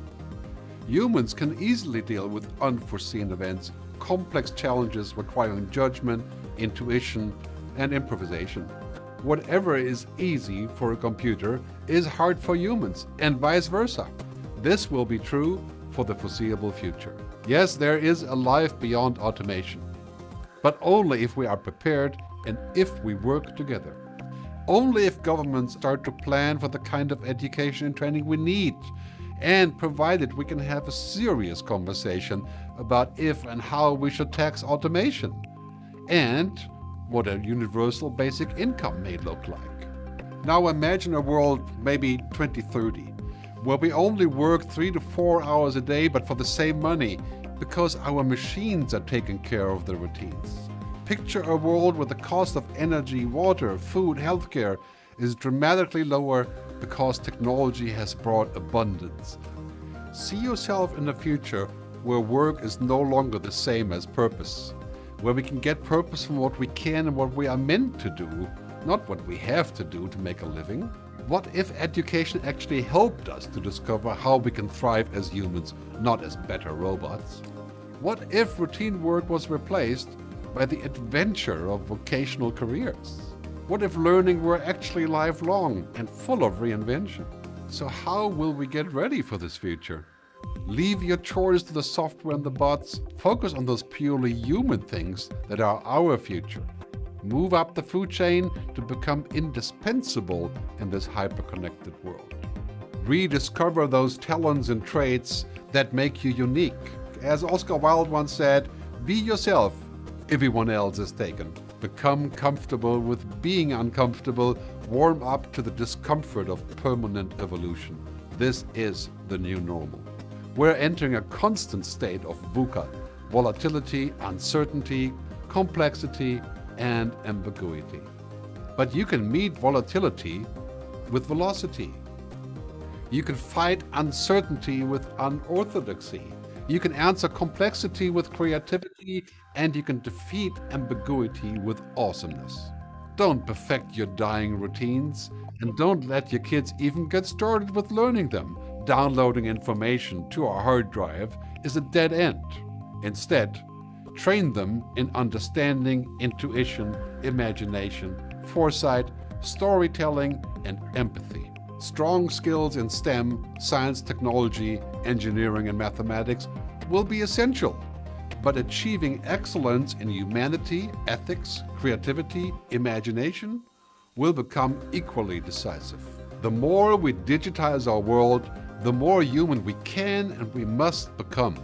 Humans can easily deal with unforeseen events, complex challenges requiring judgment, intuition, and improvisation. Whatever is easy for a computer is hard for humans, and vice versa. This will be true for the foreseeable future. Yes, there is a life beyond automation, but only if we are prepared and if we work together. Only if governments start to plan for the kind of education and training we need, and provided we can have a serious conversation about if and how we should tax automation, and what a universal basic income may look like. Now imagine a world maybe 2030, where we only work 3 to 4 hours a day, but for the same money, because our machines are taking care of the routines. Picture a world where the cost of energy, water, food, healthcare is dramatically lower because technology has brought abundance. See yourself in a future where work is no longer the same as purpose, where we can get purpose from what we can and what we are meant to do, not what we have to do to make a living. What if education actually helped us to discover how we can thrive as humans, not as better robots? What if routine work was replaced by the adventure of vocational careers? What if learning were actually lifelong and full of reinvention? So how will we get ready for this future? Leave your chores to the software and the bots. Focus on those purely human things that are our future. Move up the food chain to become indispensable in this hyper-connected world. Rediscover those talents and traits that make you unique. As Oscar Wilde once said, be yourself, everyone else is taken. Become comfortable with being uncomfortable. Warm up to the discomfort of permanent evolution. This is the new normal. We're entering a constant state of VUCA, volatility, uncertainty, complexity, and ambiguity. But you can meet volatility with velocity. You can fight uncertainty with unorthodoxy. You can answer complexity with creativity, and you can defeat ambiguity with awesomeness. Don't perfect your dying routines, and don't let your kids even get started with learning them. Downloading information to a hard drive is a dead end. Instead, train them in understanding, intuition, imagination, foresight, storytelling, and empathy. Strong skills in STEM, science, technology, engineering, and mathematics will be essential. But achieving excellence in humanity, ethics, creativity, imagination will become equally decisive. The more we digitize our world, the more human we can and we must become.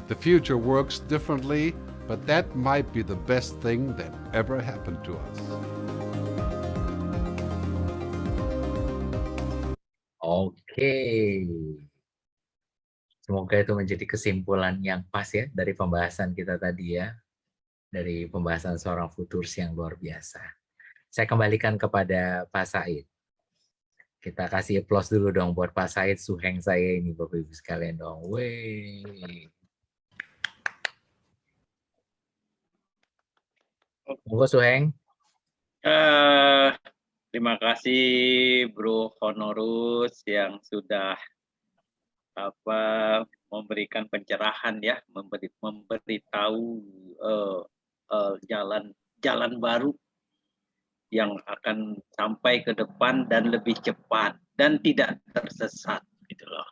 The future works differently, but that might be the best thing that ever happened to us. Oke. Semoga itu menjadi kesimpulan yang pas ya dari pembahasan kita tadi ya. Dari pembahasan seorang futurs yang luar biasa. Saya kembalikan kepada Pak Said. Kita kasih applause dulu dong buat Pak Said, suheng saya ini Bapak Ibu sekalian dong. Wey. Monggo Suheng. Terima kasih Bro Honorus yang sudah memberikan pencerahan ya, memberitahu jalan baru yang akan sampai ke depan dan lebih cepat dan tidak tersesat gitu loh.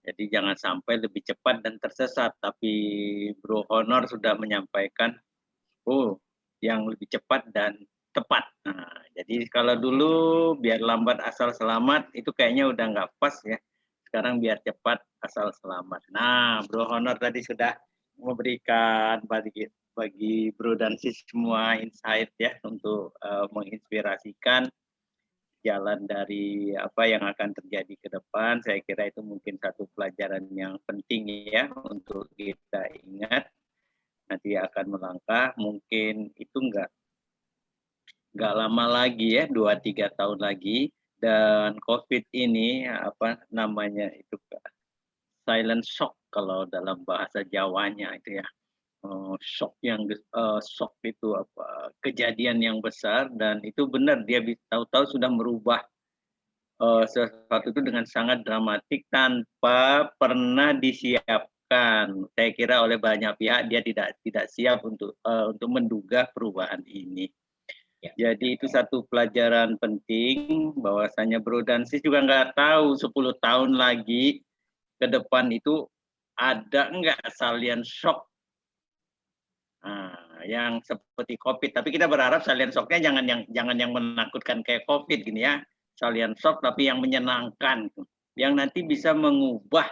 Jadi jangan sampai lebih cepat dan tersesat, tapi Bro Honor sudah menyampaikan yang lebih cepat dan tepat. Nah, jadi kalau dulu biar lambat asal selamat itu kayaknya udah nggak pas ya. Sekarang biar cepat asal selamat. Nah, Bro Honor tadi sudah memberikan bagi Bro dan Sis semua insight ya untuk menginspirasikan jalan dari apa yang akan terjadi ke depan. Saya kira itu mungkin satu pelajaran yang penting ya untuk kita ingat. Nanti akan melangkah, mungkin itu nggak lama lagi ya, 2-3 tahun lagi, dan COVID ini itu silent shock kalau dalam bahasa Jawanya itu ya, shock itu kejadian yang besar, dan itu benar dia tahu-tahu sudah merubah sesuatu itu dengan sangat dramatik tanpa pernah disiapkan. Saya kira oleh banyak pihak dia tidak siap untuk menduga perubahan ini. Ya. Jadi itu satu pelajaran penting bahwasanya Bro dan Sis juga nggak tahu 10 tahun lagi ke depan itu ada nggak salient shock yang seperti COVID. Tapi kita berharap salient shocknya jangan yang menakutkan kayak COVID gini ya. Salient shock tapi yang menyenangkan, yang nanti bisa mengubah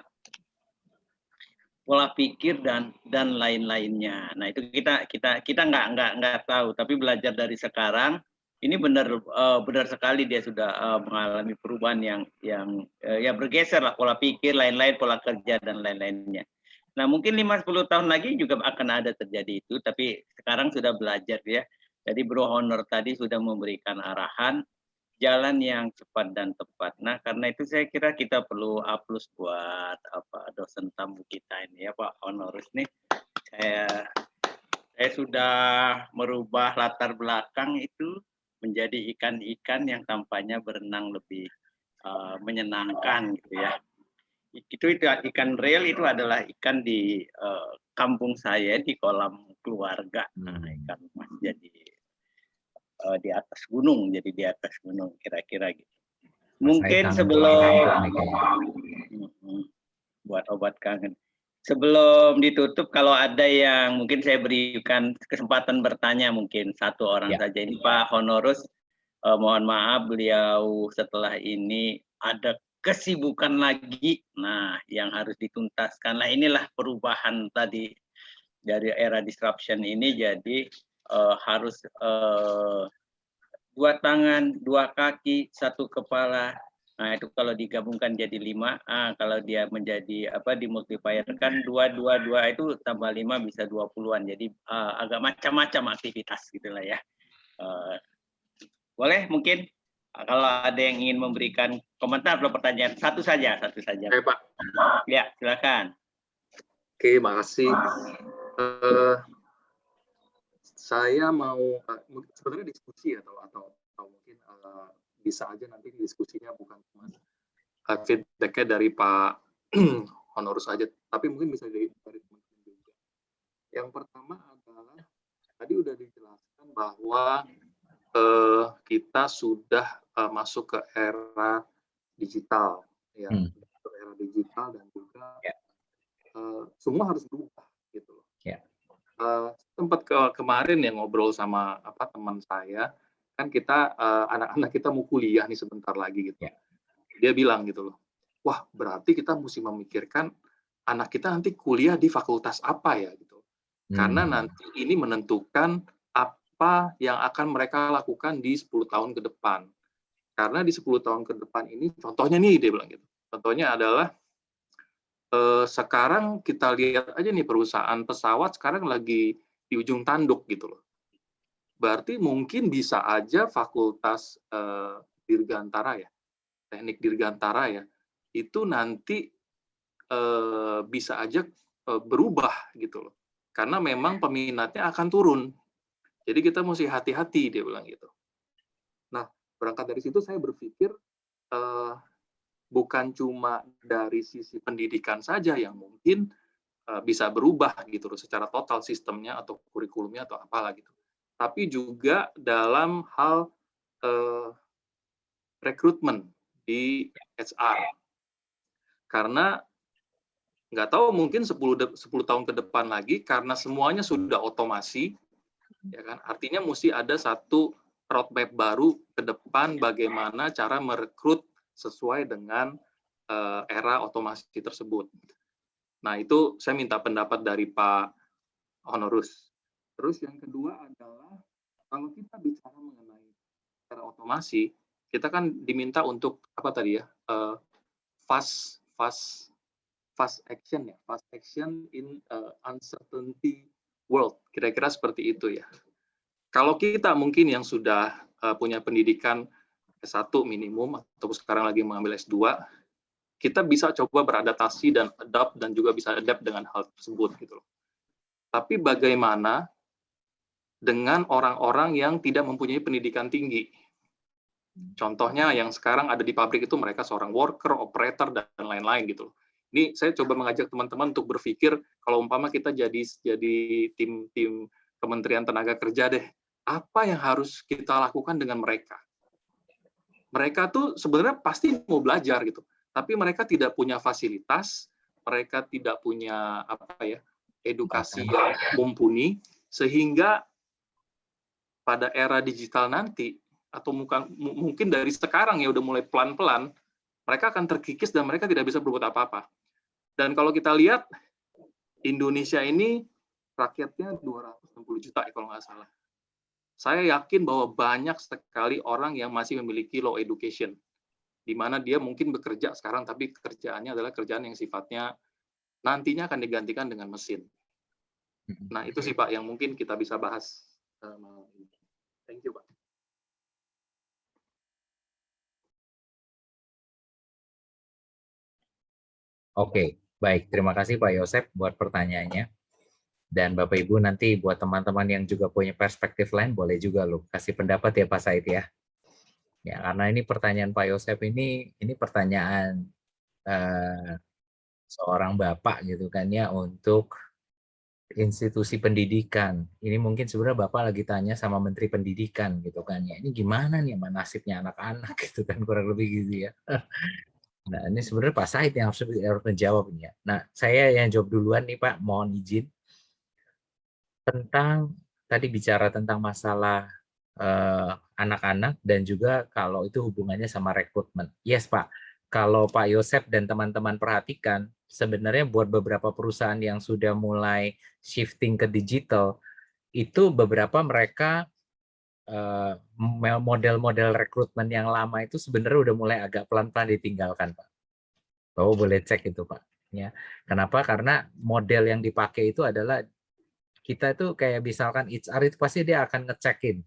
pola pikir dan lain-lainnya. Nah itu kita nggak tahu, tapi belajar dari sekarang ini benar sekali dia sudah mengalami perubahan yang bergeser lah pola pikir, lain-lain pola kerja dan lain-lainnya. Nah mungkin 5-10 tahun lagi juga akan ada terjadi itu, tapi sekarang sudah belajar ya. Jadi Bro Honor tadi sudah memberikan arahan jalan yang cepat dan tepat. Nah karena itu saya kira kita perlu aplaus buat dosen tamu kita ini ya Pak Honorus nih. Saya sudah merubah latar belakang itu menjadi ikan-ikan yang tampaknya berenang lebih menyenangkan gitu ya. Itu ikan real itu adalah ikan di kampung saya di kolam keluarga. Nah, ikan mas jadi di atas gunung, kira-kira gitu. Mungkin sebelum buat obat kangen. Sebelum ditutup, kalau ada yang mungkin saya berikan kesempatan bertanya mungkin satu orang saja. Ini Pak Honorus, mohon maaf beliau setelah ini ada kesibukan lagi. Nah, yang harus dituntaskan. Nah, inilah perubahan tadi dari era disruption ini. Jadi harus 2 tangan, 2 kaki, 1 kepala. Nah, itu kalau digabungkan jadi 5. Kalau dia menjadi dimultiplier kan 2 itu tambah 5 bisa 20-an. Jadi agak macam-macam aktivitas gitulah ya. Boleh mungkin kalau ada yang ingin memberikan komentar atau pertanyaan, satu saja. Oke, Pak. Ya, silakan. Oke, makasih. Saya mau sebenarnya diskusi atau mungkin bisa aja nanti diskusinya bukan cuma feedback-nya dari Pak Honorus saja, tapi mungkin bisa dari teman-teman juga. Yang pertama adalah tadi udah dijelaskan bahwa kita sudah masuk ke era digital, ya, ke era digital dan juga semua harus berubah gitu loh. Sempat kemarin ya ngobrol sama teman saya, kan kita anak-anak kita mau kuliah nih sebentar lagi gitu. Dia bilang gitu loh, wah berarti kita mesti memikirkan anak kita nanti kuliah di fakultas apa ya gitu. Karena nanti ini menentukan apa yang akan mereka lakukan di 10 tahun ke depan. Karena di 10 tahun ke depan ini, contohnya nih dia bilang gitu. Contohnya adalah sekarang kita lihat aja nih perusahaan pesawat sekarang lagi di ujung tanduk gitu loh. Berarti mungkin bisa aja fakultas Dirgantara ya, teknik Dirgantara ya, itu nanti bisa aja berubah gitu loh. Karena memang peminatnya akan turun. Jadi kita mesti hati-hati, dia bilang gitu. Nah, berangkat dari situ saya berpikir bukan cuma dari sisi pendidikan saja yang mungkin bisa berubah gitu loh, secara total sistemnya atau kurikulumnya atau apalah gitu. Tapi juga dalam hal rekrutmen di HR. Karena nggak tahu mungkin 10 tahun ke depan lagi, karena semuanya sudah otomasi, ya kan? Artinya mesti ada satu roadmap baru ke depan bagaimana cara merekrut sesuai dengan era otomasi tersebut. Nah, itu saya minta pendapat dari Pak Honorus. Terus yang kedua adalah kalau kita bicara mengenai era otomasi, kita kan diminta untuk apa tadi ya, fast action ya, fast action in uncertainty world, kira-kira seperti itu ya. Kalau kita mungkin yang sudah punya pendidikan S1 minimum atau sekarang lagi mengambil S2, kita bisa coba beradaptasi dan adapt dan juga bisa adapt dengan hal tersebut gitu loh. Tapi bagaimana dengan orang-orang yang tidak mempunyai pendidikan tinggi? Contohnya yang sekarang ada di pabrik itu mereka seorang worker, operator, dan lain-lain gitu. Ini saya coba mengajak teman-teman untuk berpikir kalau umpama kita jadi tim Kementerian Tenaga Kerja deh, apa yang harus kita lakukan dengan mereka? Mereka tuh sebenarnya pasti mau belajar gitu, tapi mereka tidak punya fasilitas, mereka tidak punya edukasi yang mumpuni, sehingga pada era digital nanti, atau mungkin dari sekarang ya udah mulai pelan-pelan, mereka akan terkikis dan mereka tidak bisa berbuat apa-apa. Dan kalau kita lihat, Indonesia ini rakyatnya 260 juta kalau nggak salah. saya yakin bahwa banyak sekali orang yang masih memiliki low education, di mana dia mungkin bekerja sekarang, tapi kerjaannya adalah kerjaan yang sifatnya nantinya akan digantikan dengan mesin. Nah, itu sih Pak yang mungkin kita bisa bahas malam ini. Thank you, Pak. Oke, baik. Terima kasih Pak Yosep buat pertanyaannya. Dan Bapak Ibu nanti buat teman-teman yang juga punya perspektif lain boleh juga loh kasih pendapat ya Pak Said ya. Ya karena ini pertanyaan Pak Yosep ini pertanyaan seorang bapak gitu kan ya untuk institusi pendidikan. Ini mungkin sebenarnya Bapak lagi tanya sama Menteri Pendidikan gitu kan ya. Ini gimana nih sama nasibnya anak-anak gitu kan kurang lebih gitu ya. Nah ini sebenarnya Pak Said yang harus menjawabnya. Nah saya yang jawab duluan nih Pak, mohon izin. Tentang tadi bicara tentang masalah anak-anak dan juga kalau itu hubungannya sama rekrutmen. Yes Pak, kalau Pak Yosep dan teman-teman perhatikan, sebenarnya buat beberapa perusahaan yang sudah mulai shifting ke digital, itu beberapa mereka model-model rekrutmen yang lama itu sebenarnya udah mulai agak pelan-pelan ditinggalkan Pak. Bapak boleh cek itu Pak. Ya, kenapa? Karena model yang dipakai itu adalah kita itu kayak misalkan HR itu pasti dia akan ngecekin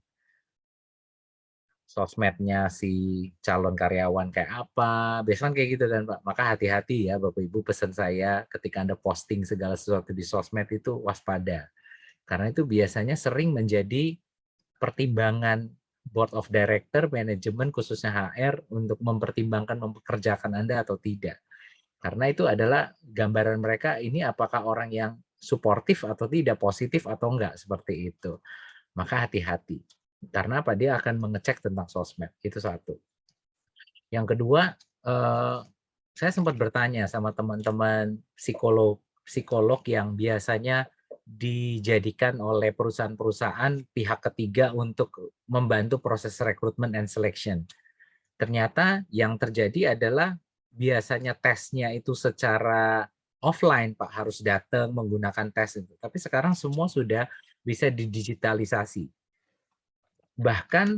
sosmednya si calon karyawan kayak apa, biasanya kayak gitu kan Pak. Maka hati-hati ya Bapak Ibu, pesan saya ketika Anda posting segala sesuatu di sosmed itu waspada. Karena itu biasanya sering menjadi pertimbangan board of director, manajemen khususnya HR untuk mempertimbangkan mempekerjakan Anda atau tidak. Karena itu adalah gambaran mereka ini apakah orang yang suportif atau tidak, positif atau enggak, seperti itu. Maka hati-hati. Karena apa? Dia akan mengecek tentang sosmed. Itu satu. Yang kedua, saya sempat bertanya sama teman-teman psikolog yang biasanya dijadikan oleh perusahaan-perusahaan pihak ketiga untuk membantu proses recruitment and selection. Ternyata yang terjadi adalah biasanya tesnya itu secara offline Pak, harus datang menggunakan tes itu. Tapi sekarang semua sudah bisa didigitalisasi. Bahkan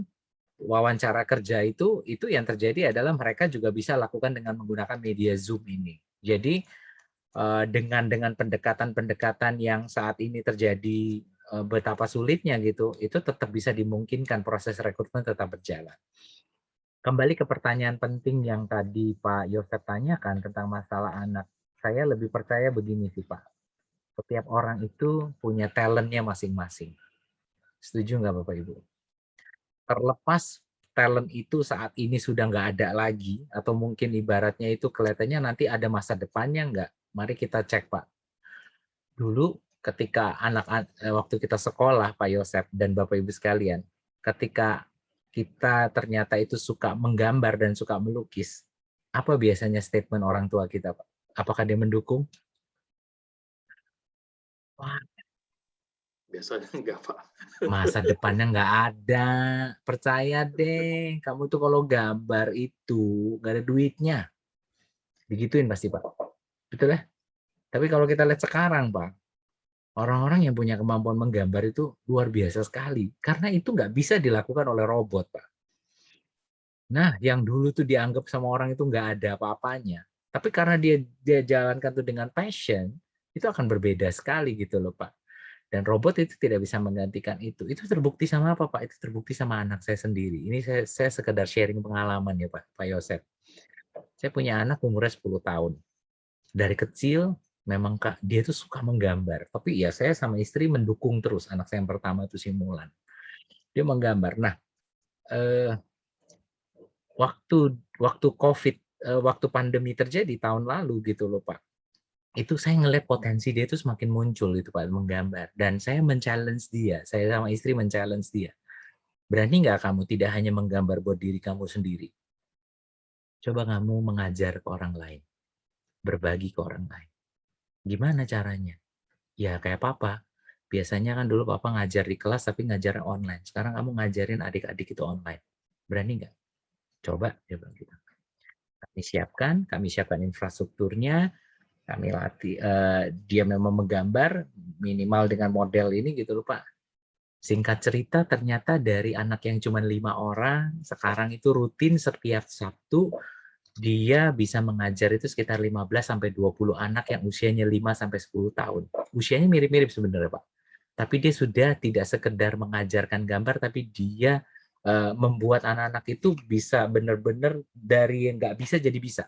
wawancara kerja itu yang terjadi adalah mereka juga bisa lakukan dengan menggunakan media Zoom ini. Jadi dengan pendekatan-pendekatan yang saat ini terjadi betapa sulitnya gitu, itu tetap bisa dimungkinkan proses rekrutmen tetap berjalan. Kembali ke pertanyaan penting yang tadi Pak Yosef tanyakan tentang masalah anak. Saya lebih percaya begini sih Pak. Setiap orang itu punya talentnya masing-masing. Setuju nggak Bapak Ibu? Terlepas talent itu saat ini sudah nggak ada lagi, atau mungkin ibaratnya itu kelihatannya nanti ada masa depannya nggak? Mari kita cek Pak. Dulu ketika waktu kita sekolah Pak Yosef dan Bapak Ibu sekalian, ketika kita ternyata itu suka menggambar dan suka melukis, apa biasanya statement orang tua kita, Pak? Apakah dia mendukung? Wah, biasanya enggak, Pak. Masa depannya nggak ada. Percaya deh, kamu tuh kalau gambar itu nggak ada duitnya. Begituin pasti, Pak. Betul ya? Tapi kalau kita lihat sekarang, Pak, orang-orang yang punya kemampuan menggambar itu luar biasa sekali. Karena itu nggak bisa dilakukan oleh robot, Pak. Nah, yang dulu tuh dianggap sama orang itu nggak ada apa-apanya. Tapi karena dia jalankan tuh dengan passion, itu akan berbeda sekali gitu loh, Pak. Dan robot itu tidak bisa menggantikan itu. Itu terbukti sama apa, Pak? Itu terbukti sama anak saya sendiri. Ini saya sekedar sharing pengalaman ya, Pak Yosef. Saya punya anak umurnya 10 tahun. Dari kecil memang Kak, dia tuh suka menggambar. Tapi ya saya sama istri mendukung terus. Anak saya yang pertama itu si Mulan. Dia menggambar. Nah, waktu COVID, waktu pandemi terjadi tahun lalu gitu loh Pak. Itu saya ngeliat potensi dia itu semakin muncul gitu Pak, menggambar. Dan saya men-challenge dia. Saya sama istri men-challenge dia. Berani nggak kamu tidak hanya menggambar buat diri kamu sendiri? Coba kamu mengajar ke orang lain. Berbagi ke orang lain. Gimana caranya? Ya kayak Papa. Biasanya kan dulu Papa ngajar di kelas tapi ngajar online. Sekarang kamu ngajarin adik-adik itu online. Berani nggak? Coba, dia bilang gitu. Kami siapkan infrastrukturnya, kami latih, dia memang menggambar minimal dengan model ini gitu loh Pak. Singkat cerita, ternyata dari anak yang cuma 5 orang, sekarang itu rutin setiap Sabtu, dia bisa mengajar itu sekitar 15-20 anak yang usianya 5-10 tahun. Usianya mirip-mirip sebenarnya, Pak. Tapi dia sudah tidak sekedar mengajarkan gambar, tapi dia membuat anak-anak itu bisa benar-benar dari yang nggak bisa jadi bisa.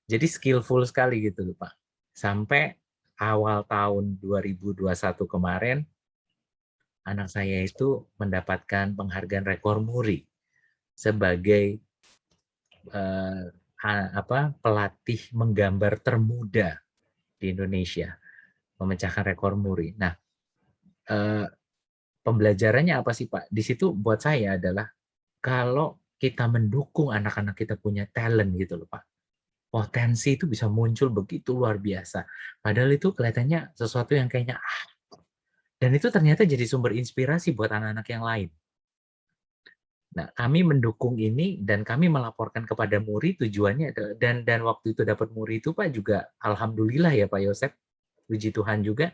Jadi skillful sekali gitu loh, Pak. Sampai awal tahun 2021 kemarin, anak saya itu mendapatkan penghargaan rekor muri sebagai pelatih menggambar termuda di Indonesia, memecahkan rekor muri. Nah, pembelajarannya apa sih, Pak? Di situ buat saya adalah kalau kita mendukung anak-anak kita punya talent gitu loh, Pak. Potensi itu bisa muncul begitu luar biasa. Padahal itu kelihatannya sesuatu yang kayaknya dan itu ternyata jadi sumber inspirasi buat anak-anak yang lain. Nah, kami mendukung ini dan kami melaporkan kepada Muri tujuannya dan waktu itu dapat Muri itu Pak juga alhamdulillah ya Pak Yosep, puji Tuhan juga.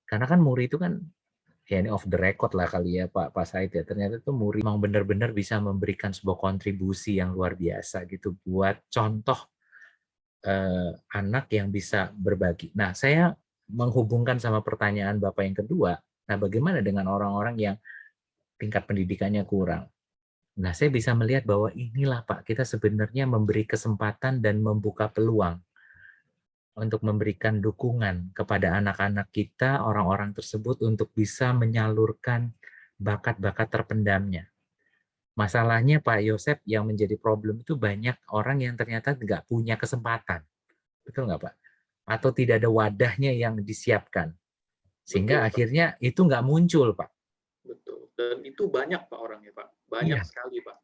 Karena kan Muri itu kan ya ini off the record lah kali ya Pak Said ya. Ternyata tuh Muri memang benar-benar bisa memberikan sebuah kontribusi yang luar biasa gitu buat contoh anak yang bisa berbagi. Nah, saya menghubungkan sama pertanyaan Bapak yang kedua. Nah, bagaimana dengan orang-orang yang tingkat pendidikannya kurang? Nah, saya bisa melihat bahwa inilah Pak, kita sebenarnya memberi kesempatan dan membuka peluang untuk memberikan dukungan kepada anak-anak kita, orang-orang tersebut untuk bisa menyalurkan bakat-bakat terpendamnya. Masalahnya Pak Yosep yang menjadi problem itu banyak orang yang ternyata nggak punya kesempatan. Betul nggak Pak? Atau tidak ada wadahnya yang disiapkan. Sehingga Betul, akhirnya itu nggak muncul Pak. Betul. Dan itu banyak Pak orangnya Pak. Banyak Iya. sekali Pak.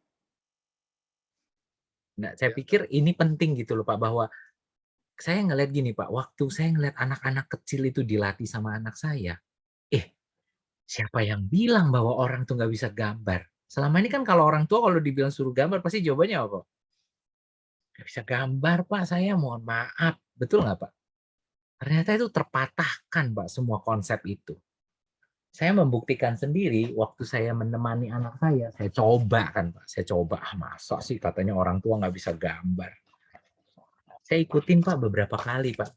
Nah, saya pikir ini penting gitu loh Pak, bahwa saya ngeliat gini Pak, waktu saya ngeliat anak-anak kecil itu dilatih sama anak saya, siapa yang bilang bahwa orang tuh nggak bisa gambar? Selama ini kan kalau orang tua kalau dibilang suruh gambar, pasti jawabannya apa? Nggak bisa gambar Pak, saya mohon maaf. Betul nggak Pak? Ternyata itu terpatahkan Pak, semua konsep itu. Saya membuktikan sendiri waktu saya menemani anak saya coba kan Pak, saya coba, masa sih katanya orang tua nggak bisa gambar. Saya ikutin Pak beberapa kali Pak,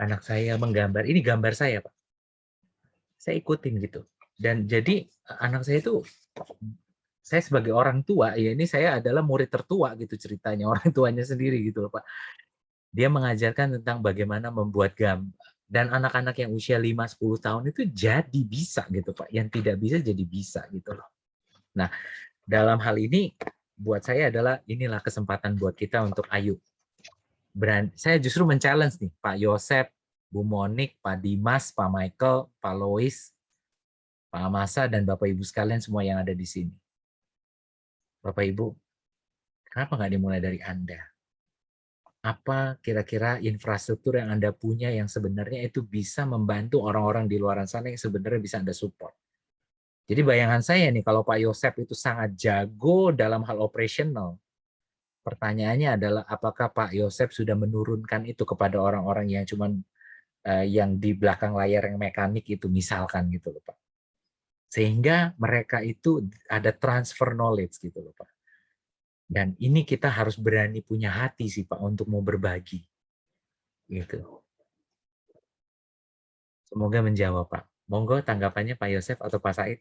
anak saya menggambar, ini gambar saya Pak. Saya ikutin gitu. Dan jadi anak saya itu, saya sebagai orang tua, ya ini saya adalah murid tertua gitu ceritanya, orang tuanya sendiri gitu loh Pak. Dia mengajarkan tentang bagaimana membuat gambar. Dan anak-anak yang usia 5-10 tahun itu jadi bisa gitu Pak. Yang tidak bisa jadi bisa gitu loh. Nah, dalam hal ini buat saya adalah inilah kesempatan buat kita untuk ayo. Saya justru men-challenge nih Pak Yosep, Bu Monik, Pak Dimas, Pak Michael, Pak Lois, Pak Amasa, dan Bapak Ibu sekalian semua yang ada di sini. Bapak Ibu, kenapa nggak dimulai dari Anda? Apa kira-kira infrastruktur yang Anda punya yang sebenarnya itu bisa membantu orang-orang di luar sana yang sebenarnya bisa Anda support? Jadi bayangan saya nih, kalau Pak Yosep itu sangat jago dalam hal operasional, pertanyaannya adalah apakah Pak Yosep sudah menurunkan itu kepada orang-orang yang cuman yang di belakang layar yang mekanik itu misalkan gitu loh Pak. Sehingga mereka itu ada transfer knowledge gitu loh Pak. Dan ini kita harus berani punya hati sih Pak untuk mau berbagi. Gitu. Semoga menjawab Pak. Monggo tanggapannya Pak Yosef atau Pak Said.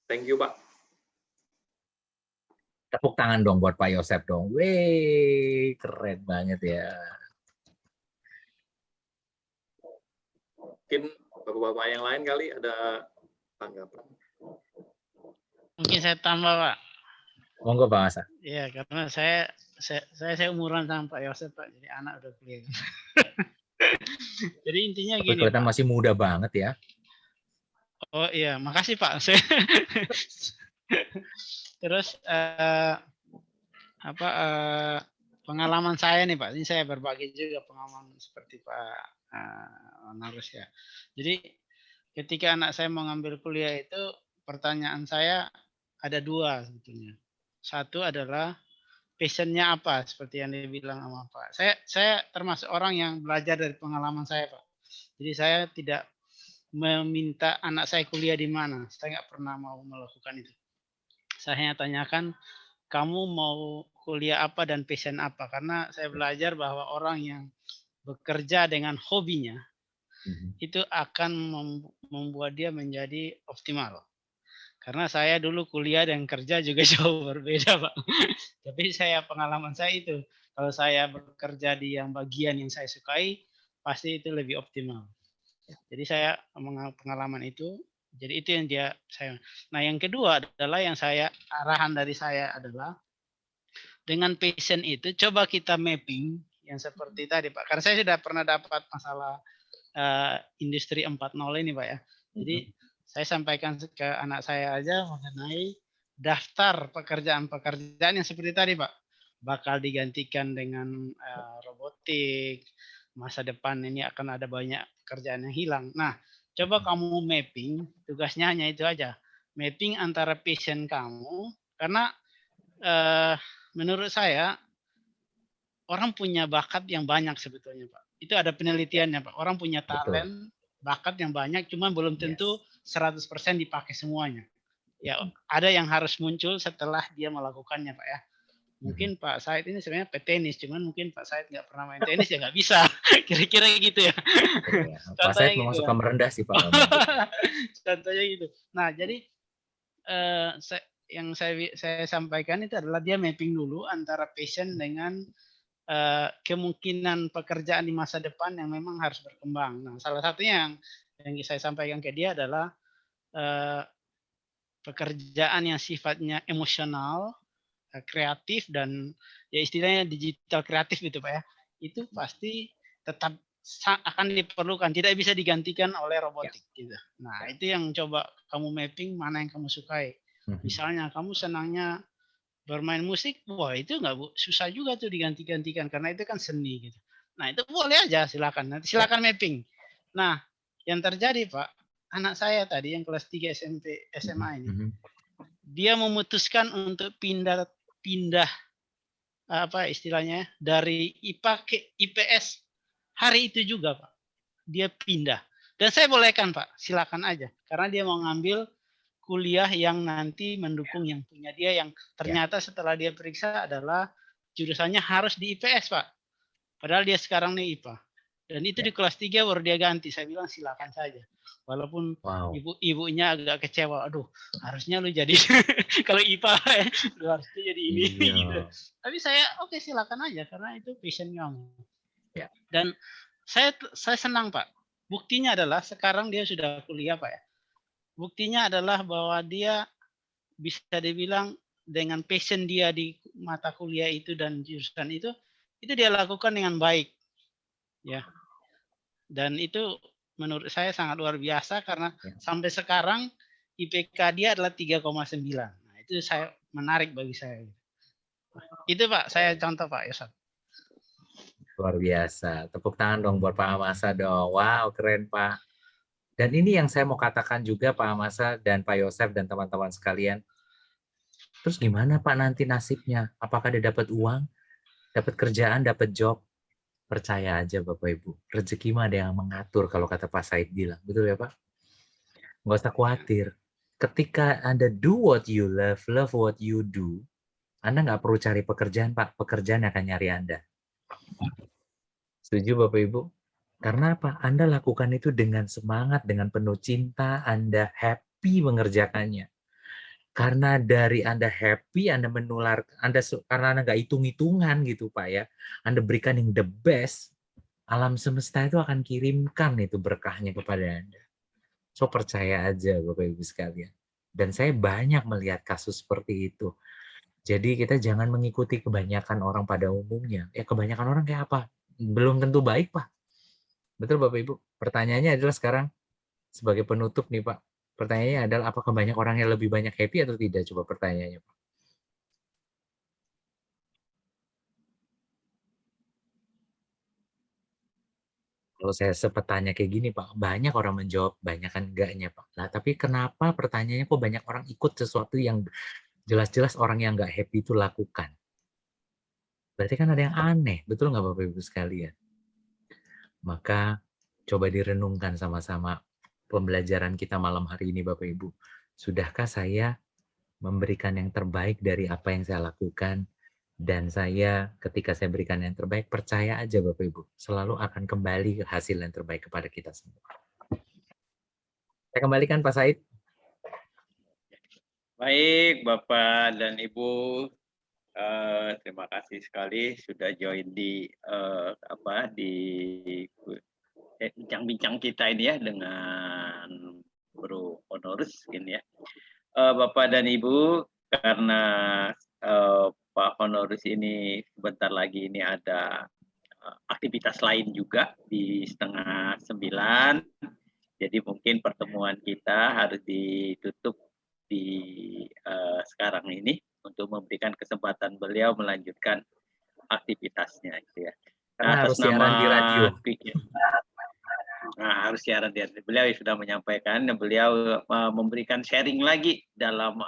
Thank you Pak. Tepuk tangan dong buat Pak Yosef dong. Wih, keren banget ya. Mungkin bapak-bapak yang lain kali ada tanggapan. Mungkin saya tambah Pak. Monggo Pak Masa. Iya, karena saya umuran sama Pak Yosef Pak, jadi anak udah kuliah. Jadi intinya gini Kelihatan Pak. masih muda banget ya. Oh iya, makasih Pak. Terus pengalaman saya nih Pak, ini saya berbagi juga pengalaman seperti Pak Narus ya. Jadi ketika anak saya mau ngambil kuliah itu pertanyaan saya ada dua sebetulnya. Satu adalah passion-nya apa seperti yang dibilang sama Pak. Saya termasuk orang yang belajar dari pengalaman saya Pak. Jadi saya tidak meminta anak saya kuliah di mana. Saya nggak pernah mau melakukan itu. Saya hanya tanyakan, kamu mau kuliah apa dan passion apa? Karena saya belajar bahwa orang yang bekerja dengan hobinya, itu akan membuat dia menjadi optimal. Karena saya dulu kuliah dan kerja juga jauh berbeda, Pak. Tapi pengalaman saya itu, kalau saya bekerja di yang bagian yang saya sukai, pasti itu lebih optimal. Jadi saya pengalaman itu, jadi itu yang saya. Nah, yang kedua adalah yang arahan dari saya adalah dengan passion itu coba kita mapping yang seperti tadi, Pak. Karena saya sudah pernah dapat masalah industri 4.0 ini, Pak ya. Jadi saya sampaikan ke anak saya aja mengenai daftar pekerjaan-pekerjaan yang seperti tadi, Pak. Bakal digantikan dengan robotik, masa depan ini akan ada banyak pekerjaan yang hilang. Nah, coba kamu mapping, tugasnya hanya itu aja. Mapping antara passion kamu, karena menurut saya orang punya bakat yang banyak sebetulnya, Pak. Itu ada penelitiannya, Pak. Orang punya talent, bakat yang banyak, cuman belum tentu 100% dipakai semuanya. Ya, ada yang harus muncul setelah dia melakukannya, Pak ya. Mungkin Pak Said ini sebenarnya petenis, cuman mungkin Pak Said nggak pernah main tenis ya nggak bisa. Kira-kira gitu ya. Pak Said mau suka merendah sih Pak. Contohnya gitu. Nah, jadi yang saya sampaikan itu adalah dia mapping dulu antara passion dengan kemungkinan pekerjaan di masa depan yang memang harus berkembang. Nah, salah satunya yang saya sampaikan ke dia adalah pekerjaan yang sifatnya emosional, kreatif, dan ya istilahnya digital kreatif gitu Pak ya. Itu pasti tetap akan diperlukan, tidak bisa digantikan oleh robotik gitu. Nah, itu yang coba kamu mapping mana yang kamu sukai. Misalnya kamu senangnya bermain musik, wah itu susah juga tuh diganti-gantikan karena itu kan seni gitu. Nah, itu boleh aja, silakan. Nanti silakan mapping. Nah, yang terjadi Pak, anak saya tadi yang kelas 3 SMP SMA ini, dia memutuskan untuk pindah apa istilahnya dari IPA ke IPS hari itu juga Pak. Dia pindah. Dan saya bolehkan Pak, silakan aja. Karena dia mau ngambil kuliah yang nanti mendukung yang punya dia, yang ternyata setelah dia periksa adalah jurusannya harus di IPS Pak. Padahal dia sekarang nih IPA. Dan itu di kelas 3 baru dia ganti. Saya bilang silakan saja. Walaupun ibunya agak kecewa, aduh harusnya lu jadi kalau IPA lu harusnya jadi ini gitu. Tapi saya oke, silakan aja karena itu passion kamu. Dan saya senang Pak. Buktinya adalah sekarang dia sudah kuliah Pak ya. Buktinya adalah bahwa dia bisa dibilang dengan passion dia di mata kuliah itu dan jurusan itu dia lakukan dengan baik. Ya. Dan itu menurut saya sangat luar biasa karena sampai sekarang IPK dia adalah 3,9. Nah, itu menarik bagi saya. Itu Pak, saya contoh Pak Yosef. Luar biasa. Tepuk tangan dong buat Pak Amasa dong. Wow, keren Pak. Dan ini yang saya mau katakan juga Pak Amasa dan Pak Yosef dan teman-teman sekalian. Terus gimana Pak nanti nasibnya? Apakah dia dapat uang, dapat kerjaan, dapat job? Percaya aja Bapak Ibu, rezeki mah ada yang mengatur kalau kata Pak Said bilang. Betul ya Pak? Nggak usah khawatir. Ketika Anda do what you love, love what you do, Anda nggak perlu cari pekerjaan Pak, pekerjaan akan nyari Anda. Setuju Bapak Ibu? Karena apa? Anda lakukan itu dengan semangat, dengan penuh cinta, Anda happy mengerjakannya. Karena dari Anda happy, Anda menular, karena Anda nggak hitung-hitungan gitu Pak ya, Anda berikan yang the best, alam semesta itu akan kirimkan itu berkahnya kepada Anda. So percaya aja Bapak Ibu sekalian. Dan saya banyak melihat kasus seperti itu. Jadi kita jangan mengikuti kebanyakan orang pada umumnya. Ya kebanyakan orang kayak apa? Belum tentu baik Pak. Betul Bapak Ibu? Pertanyaannya adalah sekarang sebagai penutup nih Pak. Pertanyaannya adalah apakah banyak orang yang lebih banyak happy atau tidak? Coba pertanyaannya Pak. Kalau saya sempat tanya kayak gini Pak, banyak orang menjawab, banyak kan enggaknya Pak. Nah tapi kenapa pertanyaannya kok banyak orang ikut sesuatu yang jelas-jelas orang yang nggak happy itu lakukan? Berarti kan ada yang aneh, betul nggak Bapak Ibu sekalian? Maka Coba direnungkan sama-sama pembelajaran kita malam hari ini Bapak Ibu. Sudahkah saya memberikan yang terbaik dari apa yang saya lakukan? Dan saya ketika saya berikan yang terbaik, percaya aja Bapak Ibu, selalu akan kembali hasil yang terbaik kepada kita semua. Saya kembalikan Pak Said. Baik, Bapak dan Ibu, terima kasih sekali sudah join di bincang-bincang kita ini ya dengan Bro Honorus ini ya. Bapak dan Ibu, karena Pak Honorus ini sebentar lagi ini ada aktivitas lain juga di 8:30. Jadi mungkin pertemuan kita harus ditutup di sekarang ini untuk memberikan kesempatan beliau melanjutkan aktivitasnya gitu ya. Karena harus siaran di radio. Nah, harus siaran di radio. Beliau sudah menyampaikan dan beliau memberikan sharing lagi dalam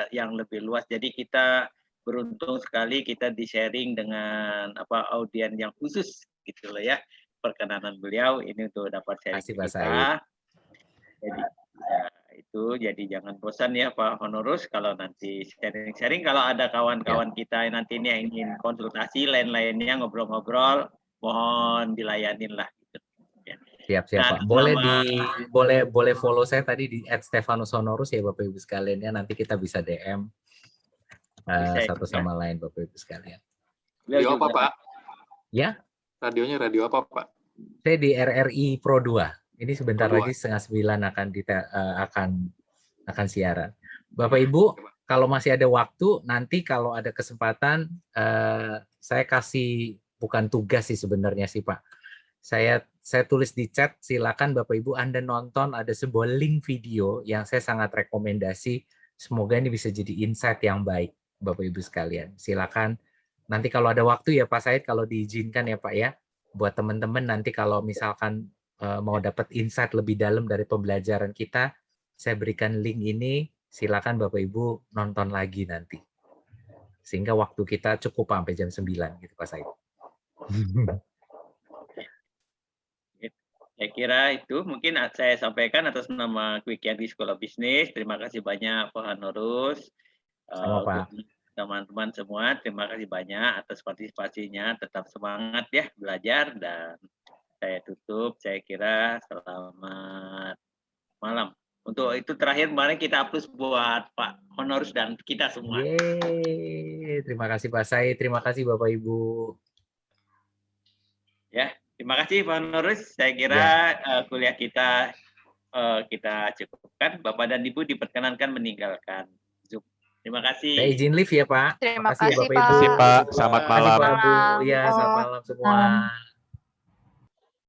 yang lebih luas. Jadi kita beruntung sekali kita di-sharing dengan audien yang khusus gitu loh ya. Perkenanan beliau ini untuk dapat sharing kita. Jadi ya, itu jadi jangan bosan ya Pak Honorus kalau nanti sharing-sharing, kalau ada kawan-kawan kita nanti ini yang ingin konsultasi lain-lainnya ngobrol-ngobrol, mohon dilayanin lah gitu. Ya. Siap Pak. Boleh follow saya tadi di @stefanushonorus ya Bapak Ibu sekalian ya. Nanti kita bisa DM satu sama lain Bapak Ibu sekalian. Radio apa Pak? Ya. Radionya radio apa Pak? Saya di RRI Pro 2. Ini sebentar lagi 8:30 akan siaran. Bapak Ibu, kalau masih ada waktu, nanti kalau ada kesempatan, saya kasih bukan tugas sih sebenarnya sih Pak. Saya tulis di chat, silakan Bapak Ibu Anda nonton, ada sebuah link video yang saya sangat rekomendasi. Semoga ini bisa jadi insight yang baik Bapak Ibu sekalian. Silakan nanti kalau ada waktu ya Pak Said, kalau diizinkan ya Pak ya, buat teman-teman nanti kalau misalkan mau dapat insight lebih dalam dari pembelajaran kita, saya berikan link ini, silakan Bapak Ibu nonton lagi nanti. Sehingga waktu kita cukup sampai jam 9 gitu Pak Said. Saya kira itu mungkin saya sampaikan atas nama Quick Yanti Sekolah Bisnis. Terima kasih banyak Pak Honorus. Sama Pak. Teman-teman semua, terima kasih banyak atas partisipasinya. Tetap semangat ya belajar, dan saya tutup, saya kira selamat malam. Untuk itu terakhir, mari kita hapus buat Pak Honorus dan kita semua. Yeay, terima kasih Pak Said, terima kasih Bapak Ibu. Ya, terima kasih Pak Honorus. Saya kira kuliah kita cukupkan. Bapak dan Ibu diperkenankan meninggalkan Zoom. Terima kasih. Saya izin live ya Pak. Terima kasih kasih Bapak Ibu. Pak. Selamat malam. Terima kasih Pak Bu. Ya, selamat malam semua.